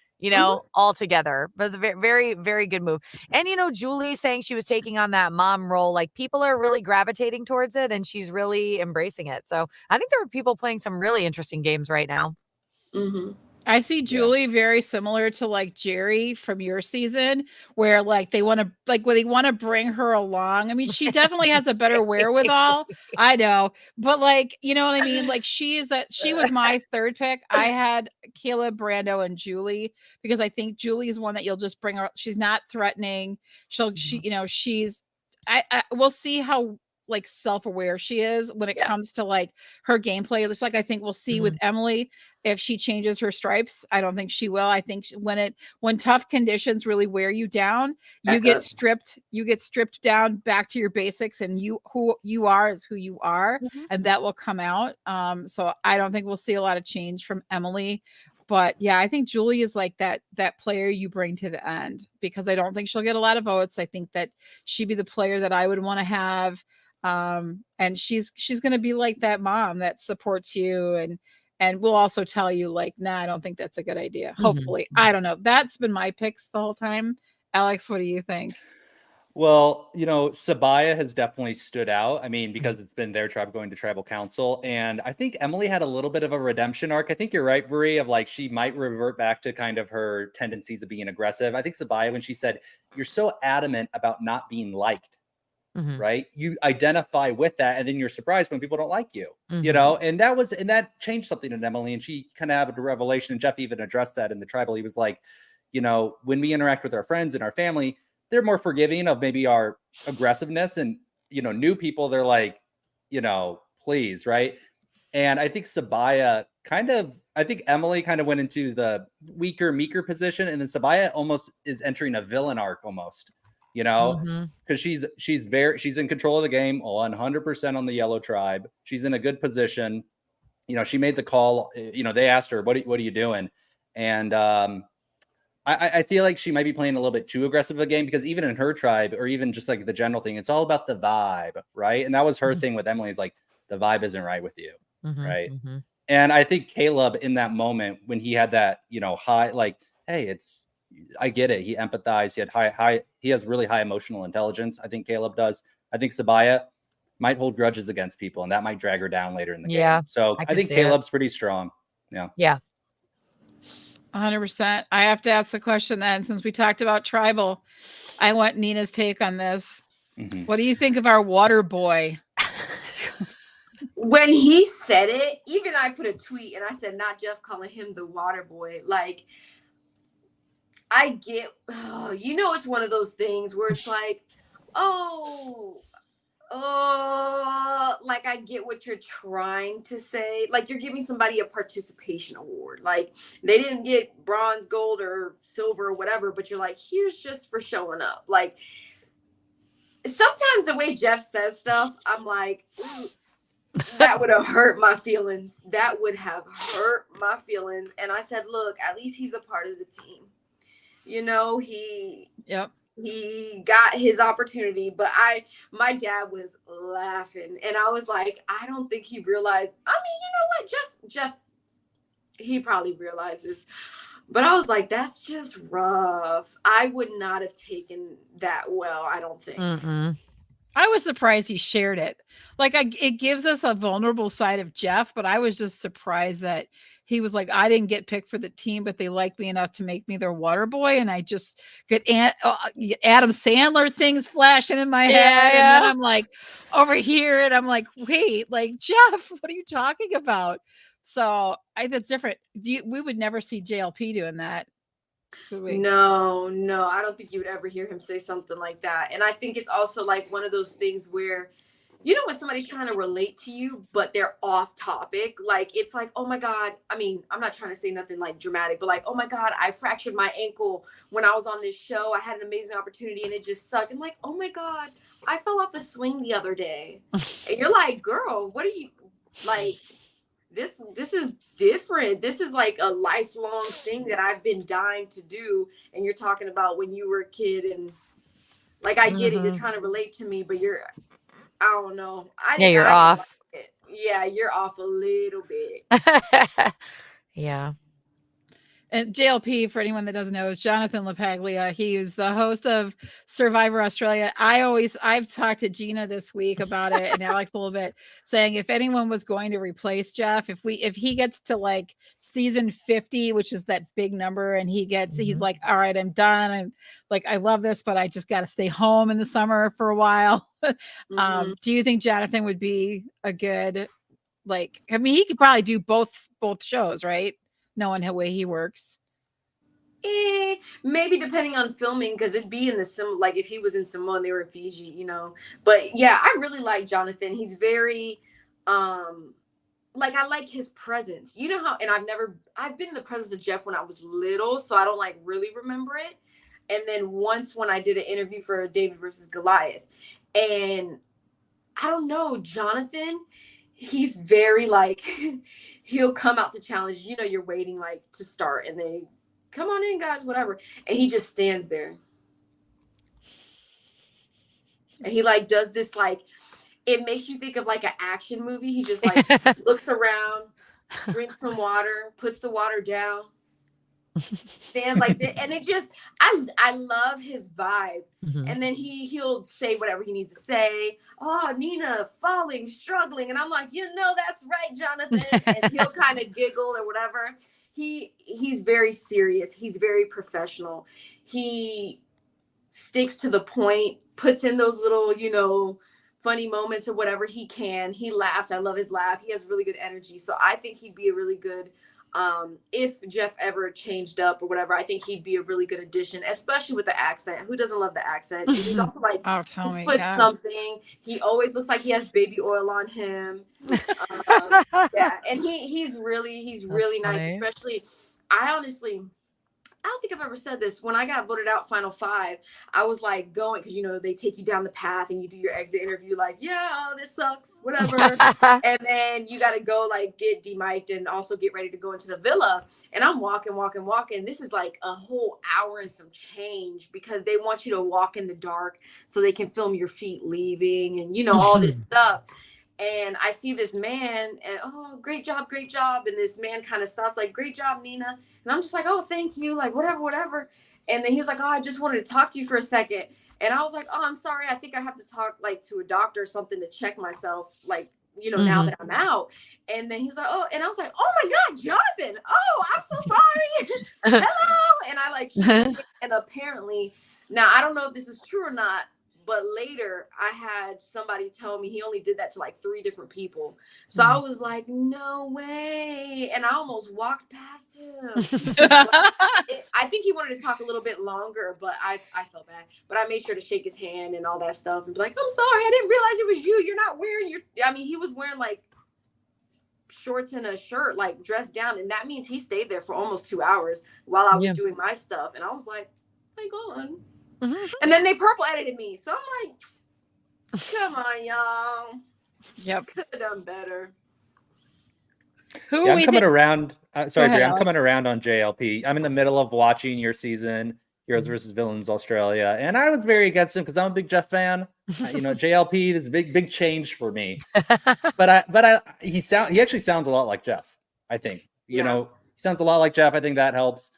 all together. It was a very, very, very good move. And, Julie saying she was taking on that mom role, like people are really gravitating towards it and she's really embracing it. So I think there are people playing some really interesting games right now. I see Julie very similar to like Jerry from your season, where like they want to bring her along. I mean, she definitely has a better wherewithal. I know, but like, you know what I mean? Like she was my third pick. I had Caleb, Brando, and Julie because I think Julie is one that you'll just bring her. She's not threatening. We'll see how like self-aware she is when it comes to like her gameplay. It's like I think we'll see with Emily if she changes her stripes. I don't think she will. I think when tough conditions really wear you down, you get stripped down back to your basics, and who you are is who you are, and that will come out. So I don't think we'll see a lot of change from Emily. But yeah, I think Julie is like that player you bring to the end because I don't think she'll get a lot of votes. I think that she'd be the player that I would want to have. And she's going to be like that mom that supports you and will also tell you like, nah, I don't think that's a good idea. Hopefully. I don't know. That's been my picks the whole time. Alex, what do you think? Well, Sabaya has definitely stood out. I mean, because it's been their tribe going to tribal council. And I think Emily had a little bit of a redemption arc. I think you're right, Brie, of like, she might revert back to kind of her tendencies of being aggressive. I think Sabaya, when she said, you're so adamant about not being liked, right? You identify with that. And then you're surprised when people don't like you, and that changed something in Emily. And she kind of had a revelation. And Jeff even addressed that in the tribal. He was like, when we interact with our friends and our family, they're more forgiving of maybe our aggressiveness, and, new people, they're like, please. Right. And I think I think Emily kind of went into the weaker, meeker position. And then Sabaya almost is entering a villain arc almost, because she's in control of the game 100% on the yellow tribe. She's in a good position. She made the call, they asked her, what are you doing? And, I feel like she might be playing a little bit too aggressive of a game, because even in her tribe, or even just like the general thing, it's all about the vibe, right? And that was her thing with Emily, is like, the vibe isn't right with you, right? And I think Caleb, in that moment, when he had that, high, like, hey, I get it. He empathized. He had he has really high emotional intelligence. I think Caleb does. I think Sabaya might hold grudges against people, and that might drag her down later in the game. So I think Caleb's pretty strong. Yeah. Yeah. 100%. I have to ask the question then, since we talked about tribal, I want Nina's take on this. What do you think of our water boy? When he said it, even I put a tweet and I said, not Jeff calling him the water boy. Like, I get, it's one of those things where it's like, like, I get what you're trying to say. Like, you're giving somebody a participation award. Like, they didn't get bronze, gold, or silver or whatever, but you're like, here's just for showing up. Like, sometimes the way Jeff says stuff, I'm like, ooh, that would have hurt my feelings. That would have hurt my feelings. And I said, look, at least he's a part of the team. He got his opportunity, but my dad was laughing, and I was like, I don't think he realized. I mean, you know what, Jeff, he probably realizes, but I was like, that's just rough. I would not have taken that well, I don't think. I was surprised he shared it. Like, it gives us a vulnerable side of Jeff, but I was just surprised that he was like, I didn't get picked for the team, but they like me enough to make me their water boy. And I just get Adam Sandler things flashing in my head. And then I'm like over here and I'm like, wait, like, Jeff, what are you talking about? So that's different. We would never see JLP doing that. No, I don't think you would ever hear him say something like that. And I think it's also like one of those things where, when somebody's trying to relate to you, but they're off topic, like, it's like, oh my God, I mean, I'm not trying to say nothing like dramatic, but like, oh my God, I fractured my ankle when I was on this show. I had an amazing opportunity and it just sucked. I'm like, oh my God, I fell off a swing the other day. And you're like, girl, what are you like? This is different. This is like a lifelong thing that I've been dying to do. And you're talking about when you were a kid, and like, I get it. You're trying to relate to me, but I don't know. You're off. Like yeah, you're off a little bit. Yeah. And JLP, for anyone that doesn't know, is Jonathan LaPaglia. He is the host of Survivor Australia. I've talked to Gina this week about it, and Alex a little bit, saying if anyone was going to replace Jeff, if he gets to like season 50, which is that big number, and he's like, all right, I'm done. I'm like, I love this, but I just got to stay home in the summer for a while. Do you think Jonathan would be a good, like, I mean, he could probably do both shows, right? Knowing how way he works. Maybe depending on filming, because it'd be in the like if he was in Samoa and they were in Fiji, But yeah, I really like Jonathan. He's very like, I like his presence. You know how, and I've been in the presence of Jeff when I was little, so I don't like really remember it. And then once when I did an interview for David versus Goliath, and I don't know, Jonathan, he's very like, he'll come out to challenge, you're waiting like to start, and they come on in, guys, whatever. And he just stands there. And he like does this, like, it makes you think of like an action movie. He just like looks around, drinks some water, puts the water down, stands like this. And it just, I love his vibe. And then he'll say whatever he needs to say. Oh, Nina, falling, struggling. And I'm like, that's right, Jonathan. And he'll kind of giggle or whatever. He's very serious. He's very professional. He sticks to the point, puts in those little, funny moments or whatever he can. He laughs. I love his laugh. He has really good energy. So I think he'd be a really good, if Jeff ever changed up or whatever, I think he'd be a really good addition, especially with the accent. Who doesn't love the accent? He's also like 6 foot something. He always looks like he has baby oil on him. Yeah, and he's really nice. Especially, I honestly, I don't think I've ever said this. When I got voted out final 5, I was like going, because, you know, they take you down the path and you do your exit interview, like, yeah, this sucks, whatever. And then you got to go like get demiked and also get ready to go into the villa. And I'm walking. This is like a whole hour and some change because they want you to walk in the dark so they can film your feet leaving and, you know, all this stuff. And I see this man and, oh, great job. And this man kind of stops like, great job, Nina. And I'm just like, oh, thank you. Like, whatever. And then he was like, oh, I just wanted to talk to you for a second. And I was like, oh, I'm sorry. I think I have to talk like to a doctor or something to check myself. Like, you know, now that I'm out. And then he's like, oh, and I was like, oh my God, Jonathan. Oh, I'm so sorry. Hello. And I like, and apparently, now I don't know if this is true or not, but later I had somebody tell me he only did that to like 3 different people. So I was like, no way. And I almost walked past him. I think he wanted to talk a little bit longer, but I felt bad. But I made sure to shake his hand and all that stuff and be like, I'm sorry. I didn't realize it was you. You're not wearing your, I mean, he was wearing like shorts and a shirt, like dressed down. And that means he stayed there for almost 2 hours while I was doing my stuff. And I was like, my God. And then they purple edited me. So I'm like, come on, y'all. Yep. Could have done better. I'm coming around. Sorry, Brie, I'm coming around on JLP. I'm in the middle of watching your season, Heroes versus Villains Australia. And I was very against him because I'm a big Jeff fan. You know, JLP is a big change for me. But he actually sounds a lot like Jeff, I think. You know, he sounds a lot like Jeff. I think that helps.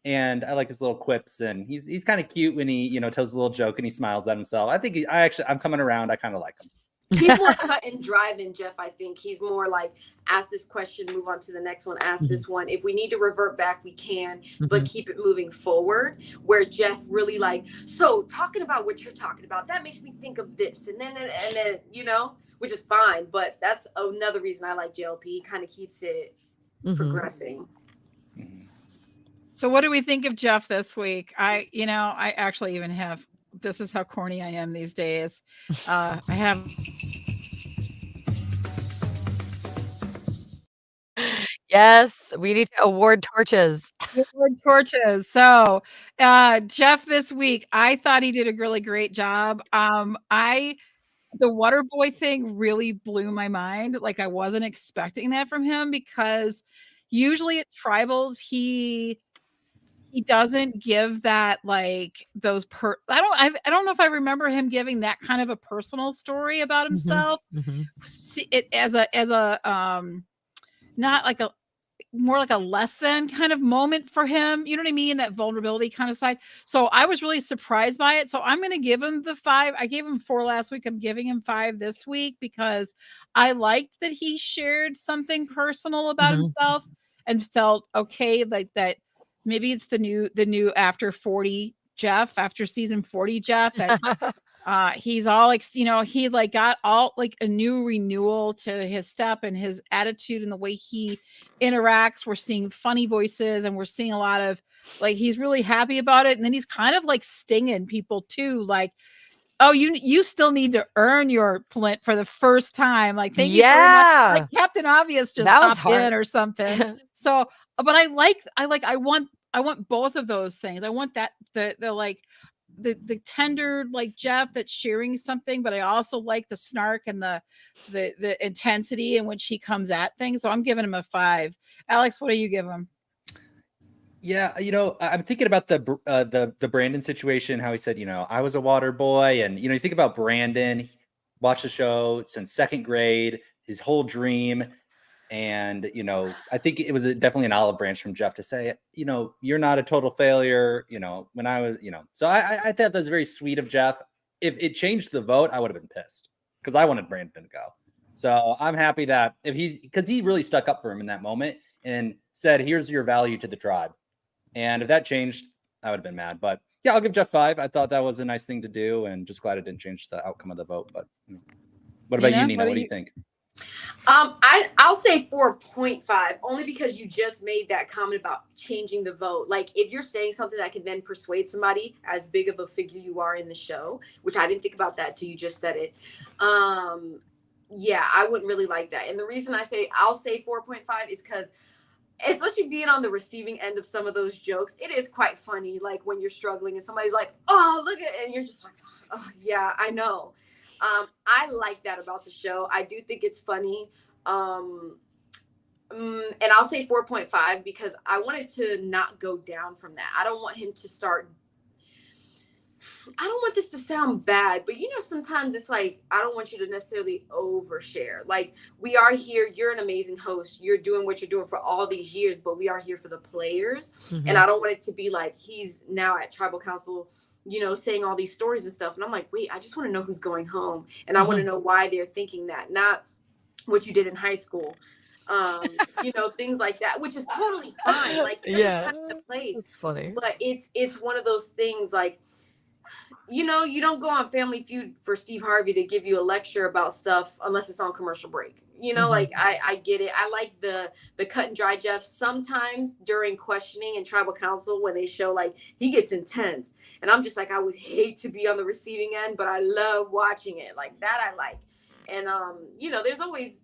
And I like his little quips, and he's kind of cute when he, you know, tells a little joke and he smiles at himself. I think I'm coming around. I kind of like him. He's more cut and dry than Jeff, I think. He's more like, ask this question, move on to the next one, ask this one. If we need to revert back, we can, but keep it moving forward. Where Jeff really like, so talking about what you're talking about, that makes me think of this. And then, you know, which is fine. But that's another reason I like JLP. He kind of keeps it progressing. So what do we think of Jeff this week? I actually even have, this is how corny I am these days. I have. Yes, we need to award torches. Award torches. So Jeff this week, I thought he did a really great job. The water boy thing really blew my mind. Like I wasn't expecting that from him because usually at tribals, he doesn't give that like those I don't know if I remember him giving that kind of a personal story about himself. See it as a not like a more like a less than kind of moment for him, you know what I mean, that vulnerability kind of side. So I was really surprised by it. So I'm going to give him the 5. I gave him 4 last week. I'm giving him 5 this week because I liked that he shared something personal about himself and felt okay, like that. Maybe it's the new after 40 Jeff, after season 40 Jeff, that he's all like, you know, he like got all like a new renewal to his step and his attitude and the way he interacts. We're seeing funny voices and we're seeing a lot of like, he's really happy about it. And then he's kind of like stinging people too. Like, oh, you still need to earn your Flint for the first time. Like, thank you very much. Like Captain Obvious just hopped in or something. So, but I want both of those things. I want that the like the tender like Jeff that's sharing something, but I also like the snark and the intensity in which he comes at things. So I'm giving him a 5. Alex, what do you give him? Yeah, you know, I'm thinking about the Brandon situation, how he said, you know, I was a water boy. And, you know, you think about Brandon, watched the show since 2nd grade, his whole dream. And, you know, I think it was definitely an olive branch from Jeff to say, you know, you're not a total failure. You know, when I was, you know, so I thought that was very sweet of Jeff. If it changed the vote, I would have been pissed because I wanted Brandon to go. So I'm happy that because he really stuck up for him in that moment and said, here's your value to the tribe. And if that changed, I would have been mad. But yeah, I'll give Jeff 5. I thought that was a nice thing to do and just glad it didn't change the outcome of the vote. But what about you, Nina? What do you think? I'll say 4.5 only because you just made that comment about changing the vote. Like if you're saying something that can then persuade somebody, as big of a figure you are in the show, which I didn't think about that till you just said it. Yeah, I wouldn't really like that. And the reason I'll say 4.5 is because especially being on the receiving end of some of those jokes, it is quite funny. Like when you're struggling and somebody's like, "Oh, look at," and you're just like, "Oh, yeah, I know." I like that about the show. I do think it's funny. And I'll say 4.5 because I wanted to not go down from that. I don't want him to start. I don't want this to sound bad, but sometimes it's like, I don't want you to necessarily overshare. Like, we are here. You're an amazing host. You're doing what you're doing for all these years, but we are here for the players. Mm-hmm. And I don't want it to be like he's now at tribal council, saying all these stories and stuff. And I'm like, wait, I just want to know who's going home. And I want to know why they're thinking that, not what you did in high school. Things like that, which is totally fine. Like, yeah, time and place. It's funny. But it's one of those things like, you don't go on Family Feud for Steve Harvey to give you a lecture about stuff unless it's on commercial break. Like I get it. I like the cut and dry Jeff sometimes during questioning and tribal council when they show like he gets intense. And I'm just like, I would hate to be on the receiving end, but I love watching it. Like that I like. And there's always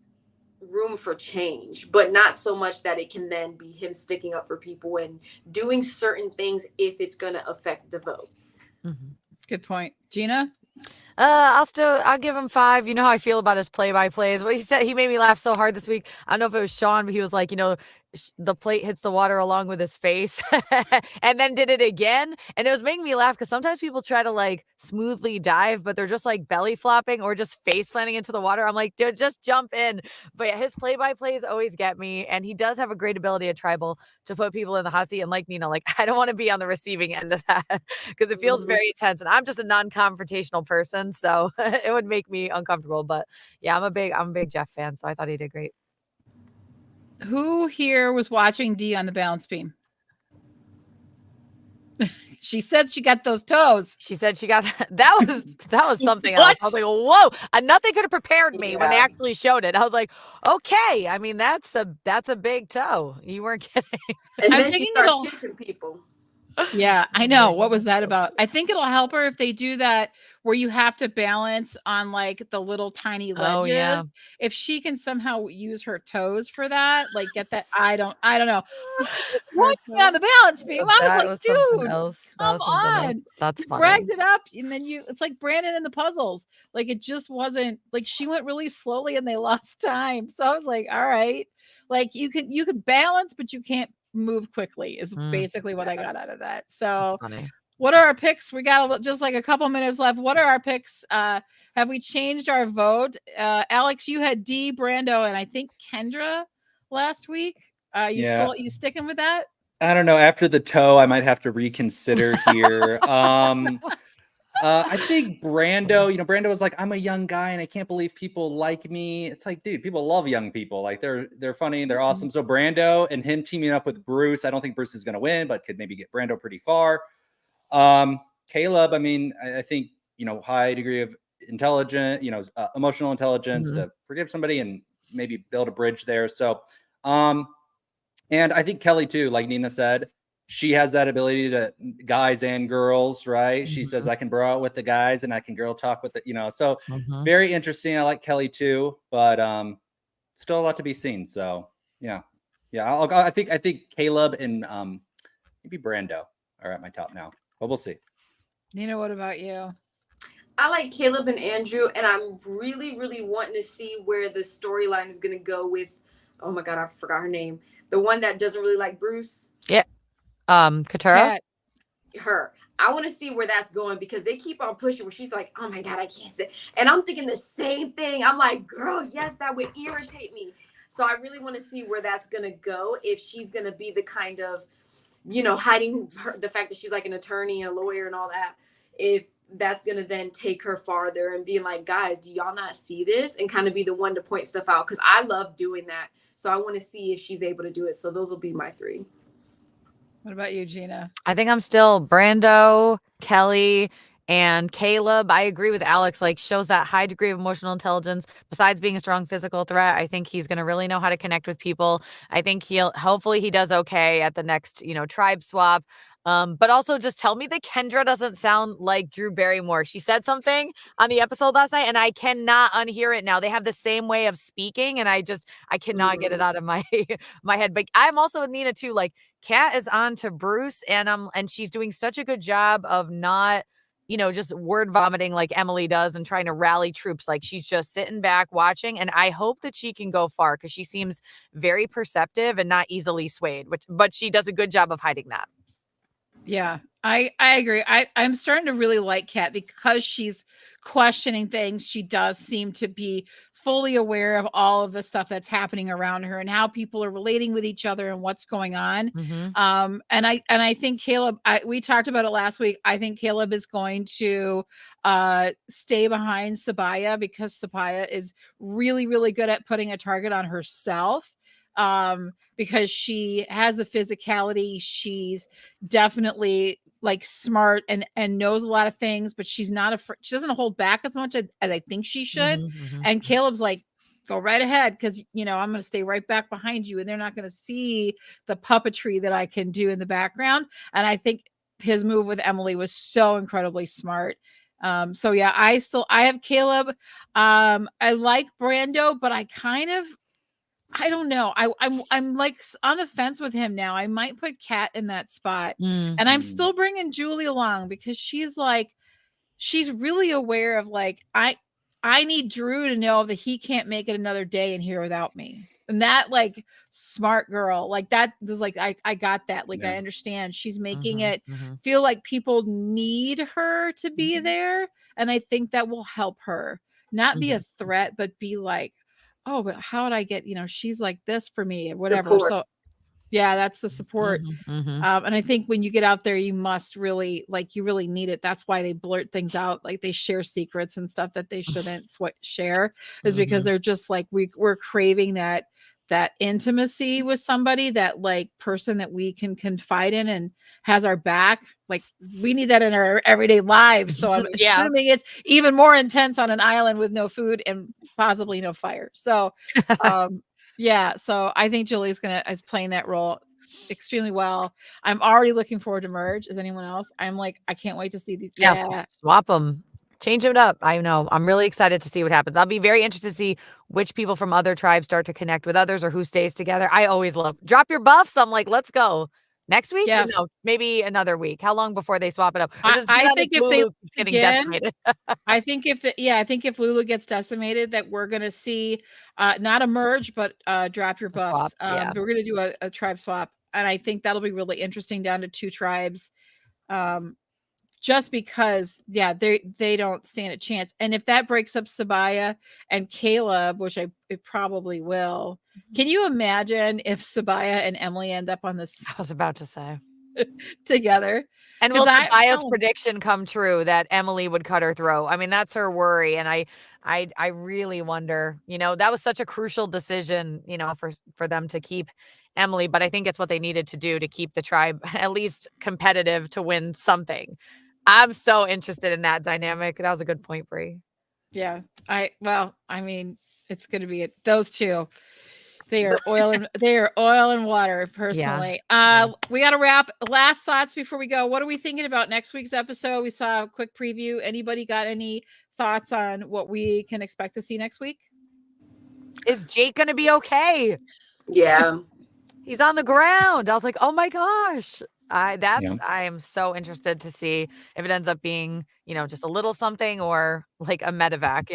room for change, but not so much that it can then be him sticking up for people and doing certain things if it's going to affect the vote. Good point. Gina? I'll give him 5. You know how I feel about his play-by-plays. What he said, he made me laugh so hard this week. I don't know if it was Sean, but he was like, the plate hits the water along with his face and then did it again. And it was making me laugh because sometimes people try to like smoothly dive, but they're just like belly flopping or just face planting into the water. I'm like, dude, just jump in. But yeah, his play-by-plays always get me. And he does have a great ability at tribal to put people in the hot seat. And like Nina, like, I don't want to be on the receiving end of that because it feels very intense. And I'm just a non-confrontational person. So it would make me uncomfortable. But yeah, I'm a big Jeff fan. So I thought he did great. Who here was watching Dee on the balance beam? She said she got those toes. She said she got that was something else. I was like, whoa, nothing could have prepared me when they actually showed it. I was like, okay, I mean that's a big toe. You weren't kidding. And I'm thinking it'll people. Yeah, I know. What was that about? I think it'll help her if they do that where you have to balance on like the little tiny ledges. Oh, yeah. If she can somehow use her toes for that, like get that. I don't know. Walking on the balance beam. I was like, dude, come on. That's funny. Bragged it up, and then it's like Brandon and the puzzles. Like it just wasn't like she went really slowly and they lost time. So I was like, all right, like you can balance, but you can't move quickly is basically what I got out of that. So what are our picks? We got just like a couple minutes left. What are our picks? Have we changed our vote? Alex, you had Dee, Brando, and I think Kendra last week. You sticking with that? I don't know. After the toe, I might have to reconsider here. I think Brando was like, I'm a young guy and I can't believe people like me. It's like, dude, people love young people. Like they're funny, they're awesome. So Brando and him teaming up with Bruce, I don't think Bruce is going to win, but could maybe get Brando pretty far. Caleb, I mean, I think, high degree of emotional intelligence to forgive somebody and maybe build a bridge there. So, and I think Kelly too, like Nina said, she has that ability to guys and girls, right? She says, I can bro out with the guys and I can girl talk with the, so very interesting. I like Kelly too, but still a lot to be seen. So yeah. I think Caleb and maybe Brando are at my top now, but we'll see. Nina, what about you? I like Caleb and Andrew, and I'm really, really wanting to see where the storyline is going to go with, oh my God, I forgot her name. The one that doesn't really like Bruce. Yeah. Katura? Her. I want to see where that's going because they keep on pushing where she's like, oh my God, I can't say. And I'm thinking the same thing. I'm like, girl, yes, that would irritate me. So I really want to see where that's going to go. If she's going to be the kind of, hiding the fact that she's like an attorney and a lawyer and all that. If that's going to then take her farther and being like, guys, do y'all not see this? And kind of be the one to point stuff out. Because I love doing that. So I want to see if she's able to do it. So those will be my 3. What about you, Gina? I think I'm still Brando, Kelly, and Caleb. I agree with Alex, like shows that high degree of emotional intelligence. Besides being a strong physical threat, I think he's going to really know how to connect with people. I think hopefully he does okay at the next, tribe swap. But also just tell me that Kendra doesn't sound like Drew Barrymore. She said something on the episode last night and I cannot unhear it now. They have the same way of speaking and I cannot get it out of my my head. But I'm also with Nina too. Like Kat is on to Bruce and she's doing such a good job of not, just word vomiting like Emily does and trying to rally troops. Like she's just sitting back watching. And I hope that she can go far because she seems very perceptive and not easily swayed, but she does a good job of hiding that. Yeah, I agree. I'm starting to really like Kat because she's questioning things. She does seem to be fully aware of all of the stuff that's happening around her and how people are relating with each other and what's going on. Mm-hmm. And I think Caleb, we talked about it last week. I think Caleb is going to stay behind Sabaya because Sabaya is really, really good at putting a target on herself. Because she has the physicality, she's definitely like smart and knows a lot of things, but she's not she doesn't hold back as much as I think she should. Mm-hmm, mm-hmm. And Caleb's like, go right ahead because I'm going to stay right back behind you and they're not going to see the puppetry that I can do in the background. And I think his move with Emily was so incredibly smart. So yeah, I have Caleb. I like Brando, but I don't know. I'm like on the fence with him now. I might put Kat in that spot. And I'm still bringing Julie along because she's really aware of like, I need Drew to know that he can't make it another day in here without me. And that like smart girl, like that was like, I got that. Like, I understand she's making it feel like people need her to be there. And I think that will help her not be a threat, but be like, oh, but how would I get, she's like this for me or whatever. Support. So yeah, that's the support. And I think when you get out there, you must really you really need it. That's why they blurt things out. Like they share secrets and stuff that they shouldn't share is because they're just like, we're craving that intimacy with somebody, that like person that we can confide in and has our back. Like we need that in our everyday lives. So I'm assuming it's even more intense on an island with no food and possibly no fire. So, yeah. So I think Julie's is playing that role extremely well. I'm already looking forward to merge. Is anyone else? I'm like, I can't wait to see these. Yeah. Swap them. Change it up. I know. I'm really excited to see what happens. I'll be very interested to see which people from other tribes start to connect with others or who stays together. I always love drop your buffs. I'm like, let's go. Next week? Yes. No, maybe another week. How long before they swap it up? I think if they getting decimated. I think if Lulu gets decimated, that we're gonna see not a merge, but drop your buffs. Swap, we're gonna do a tribe swap, and I think that'll be really interesting down to 2 tribes. Just because, they don't stand a chance. And if that breaks up Sabaya and Caleb, which it probably will, can you imagine if Sabaya and Emily end up on this? I was about to say together. And will Sabaya's prediction come true that Emily would cut her throat? I mean, that's her worry. And I really wonder, that was such a crucial decision, for them to keep Emily, but I think it's what they needed to do to keep the tribe at least competitive to win something. I'm so interested in that dynamic. That was a good point, Bree. Yeah. I mean, it's going to be those two. They are oil and water personally. We got to wrap. Last thoughts before we go. What are we thinking about next week's episode? We saw a quick preview. Anybody got any thoughts on what we can expect to see next week? Is Jake going to be okay? Yeah. He's on the ground. I was like, oh my gosh. I am so interested to see if it ends up being, just a little something or like a medevac,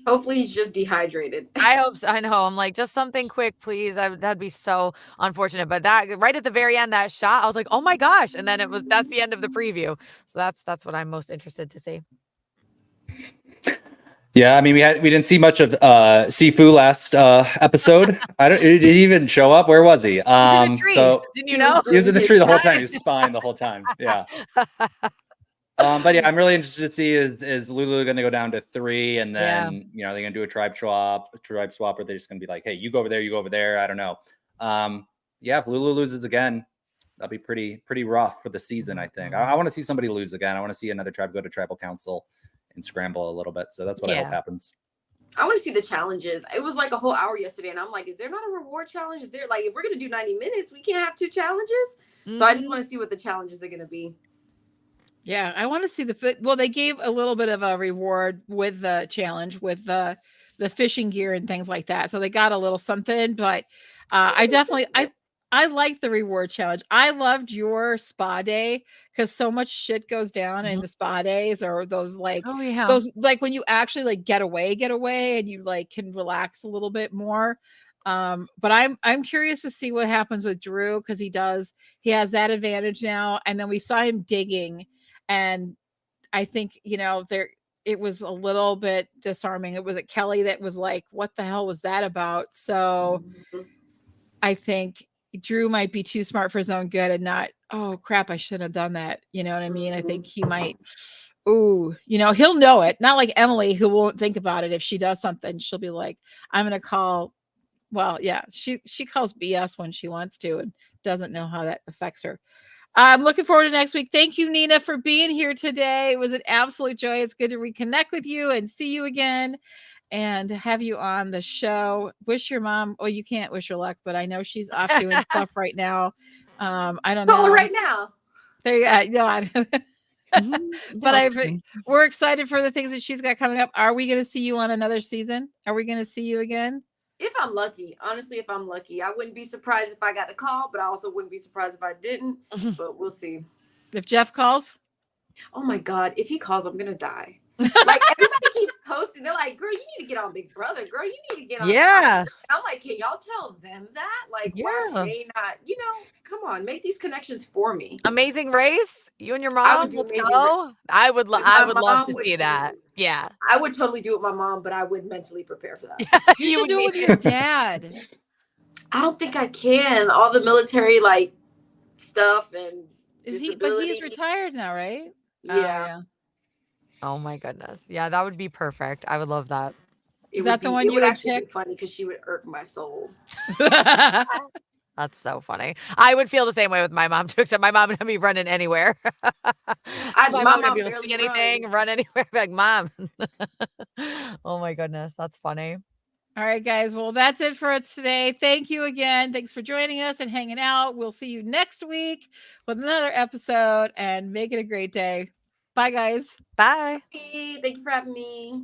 Hopefully he's just dehydrated. I hope so. I know. I'm like, just something quick, please. That'd be so unfortunate. But that right at the very end, that shot, I was like, oh my gosh. And then that's the end of the preview. So that's what I'm most interested to see. Yeah, I mean, we didn't see much of Sifu last episode. It didn't even show up. Where was he? He's in a tree. So didn't you know? He was in the tree the whole time. He was spying the whole time. Yeah. But yeah, I'm really interested to see is Lulu going to go down to 3, and then are they going to do a tribe swap, or they're just going to be like, hey, you go over there, you go over there. I don't know. If Lulu loses again, that'll be pretty rough for the season. I think I want to see somebody lose again. I want to see another tribe go to tribal council and scramble a little bit. So that's what I hope happens. I want to see the challenges. It was like a whole hour yesterday, and I'm like, is there not a reward challenge? Is there, like, if we're gonna do 90 minutes, we can't have 2 challenges? So I just want to see what the challenges are gonna be. Yeah, I want to see the fit. Well, they gave a little bit of a reward with the challenge with the fishing gear and things like that. So they got a little something, but I definitely I like the reward challenge. I loved your spa day because so much shit goes down in the spa days, or those like Oh yeah. those like when you actually like get away and you like can relax a little bit more. But I'm curious to see what happens with Drew because he has that advantage now. And then we saw him digging, and I think, it was a little bit disarming. It was Kelly that was like, what the hell was that about? So Mhm. I think Drew might be too smart for his own good and not, oh crap, I shouldn't have done that. You know what I mean? I think he might, he'll know it. Not like Emily, who won't think about it. If she does something, she'll be like, I'm going to call. Well, yeah, she calls BS when she wants to and doesn't know how that affects her. I'm looking forward to next week. Thank you, Nina, for being here today. It was an absolute joy. It's good to reconnect with you and see you again and have you on the show. Wish your mom, well, you can't wish her luck, but I know she's off doing stuff right now. I don't Call know. her right now. There you go. But we're excited for the things that she's got coming up. Are we going to see you on another season? Are we going to see you again? If I'm lucky, honestly, if I'm lucky, I wouldn't be surprised if I got a call, but I also wouldn't be surprised if I didn't. But we'll see. If Jeff calls? Oh my God, if he calls, I'm gonna die. Like, everybody keeps posting. They're like, girl, you need to get on Big Brother. Girl, you need to get on. Yeah. And I'm like, can y'all tell them that? Like, why are they not, come on, make these connections for me. Amazing Race. You and your I mom. would do Let's Amazing go. I would With I my would love mom to would see that. do- Yeah. I would totally do it with my mom, but I would mentally prepare for that. You should would do it make with your dad. I don't think I can. All the military like stuff and But he's disability. retired now, right? Yeah. Oh my goodness. Yeah, that would be perfect. I would love that. Is that the one It you would would actually be pick? funny because she would irk my soul. That's so funny. I would feel the same way with my mom too, except my mom would be running anywhere. My mom would be able to see barely anything, runs. run anywhere. Be like, Mom. Oh my goodness, that's funny. All right, guys. Well, that's it for us today. Thank you again. Thanks for joining us and hanging out. We'll see you next week with another episode and make it a great day. Bye, guys. Bye. Hey, thank you for having me.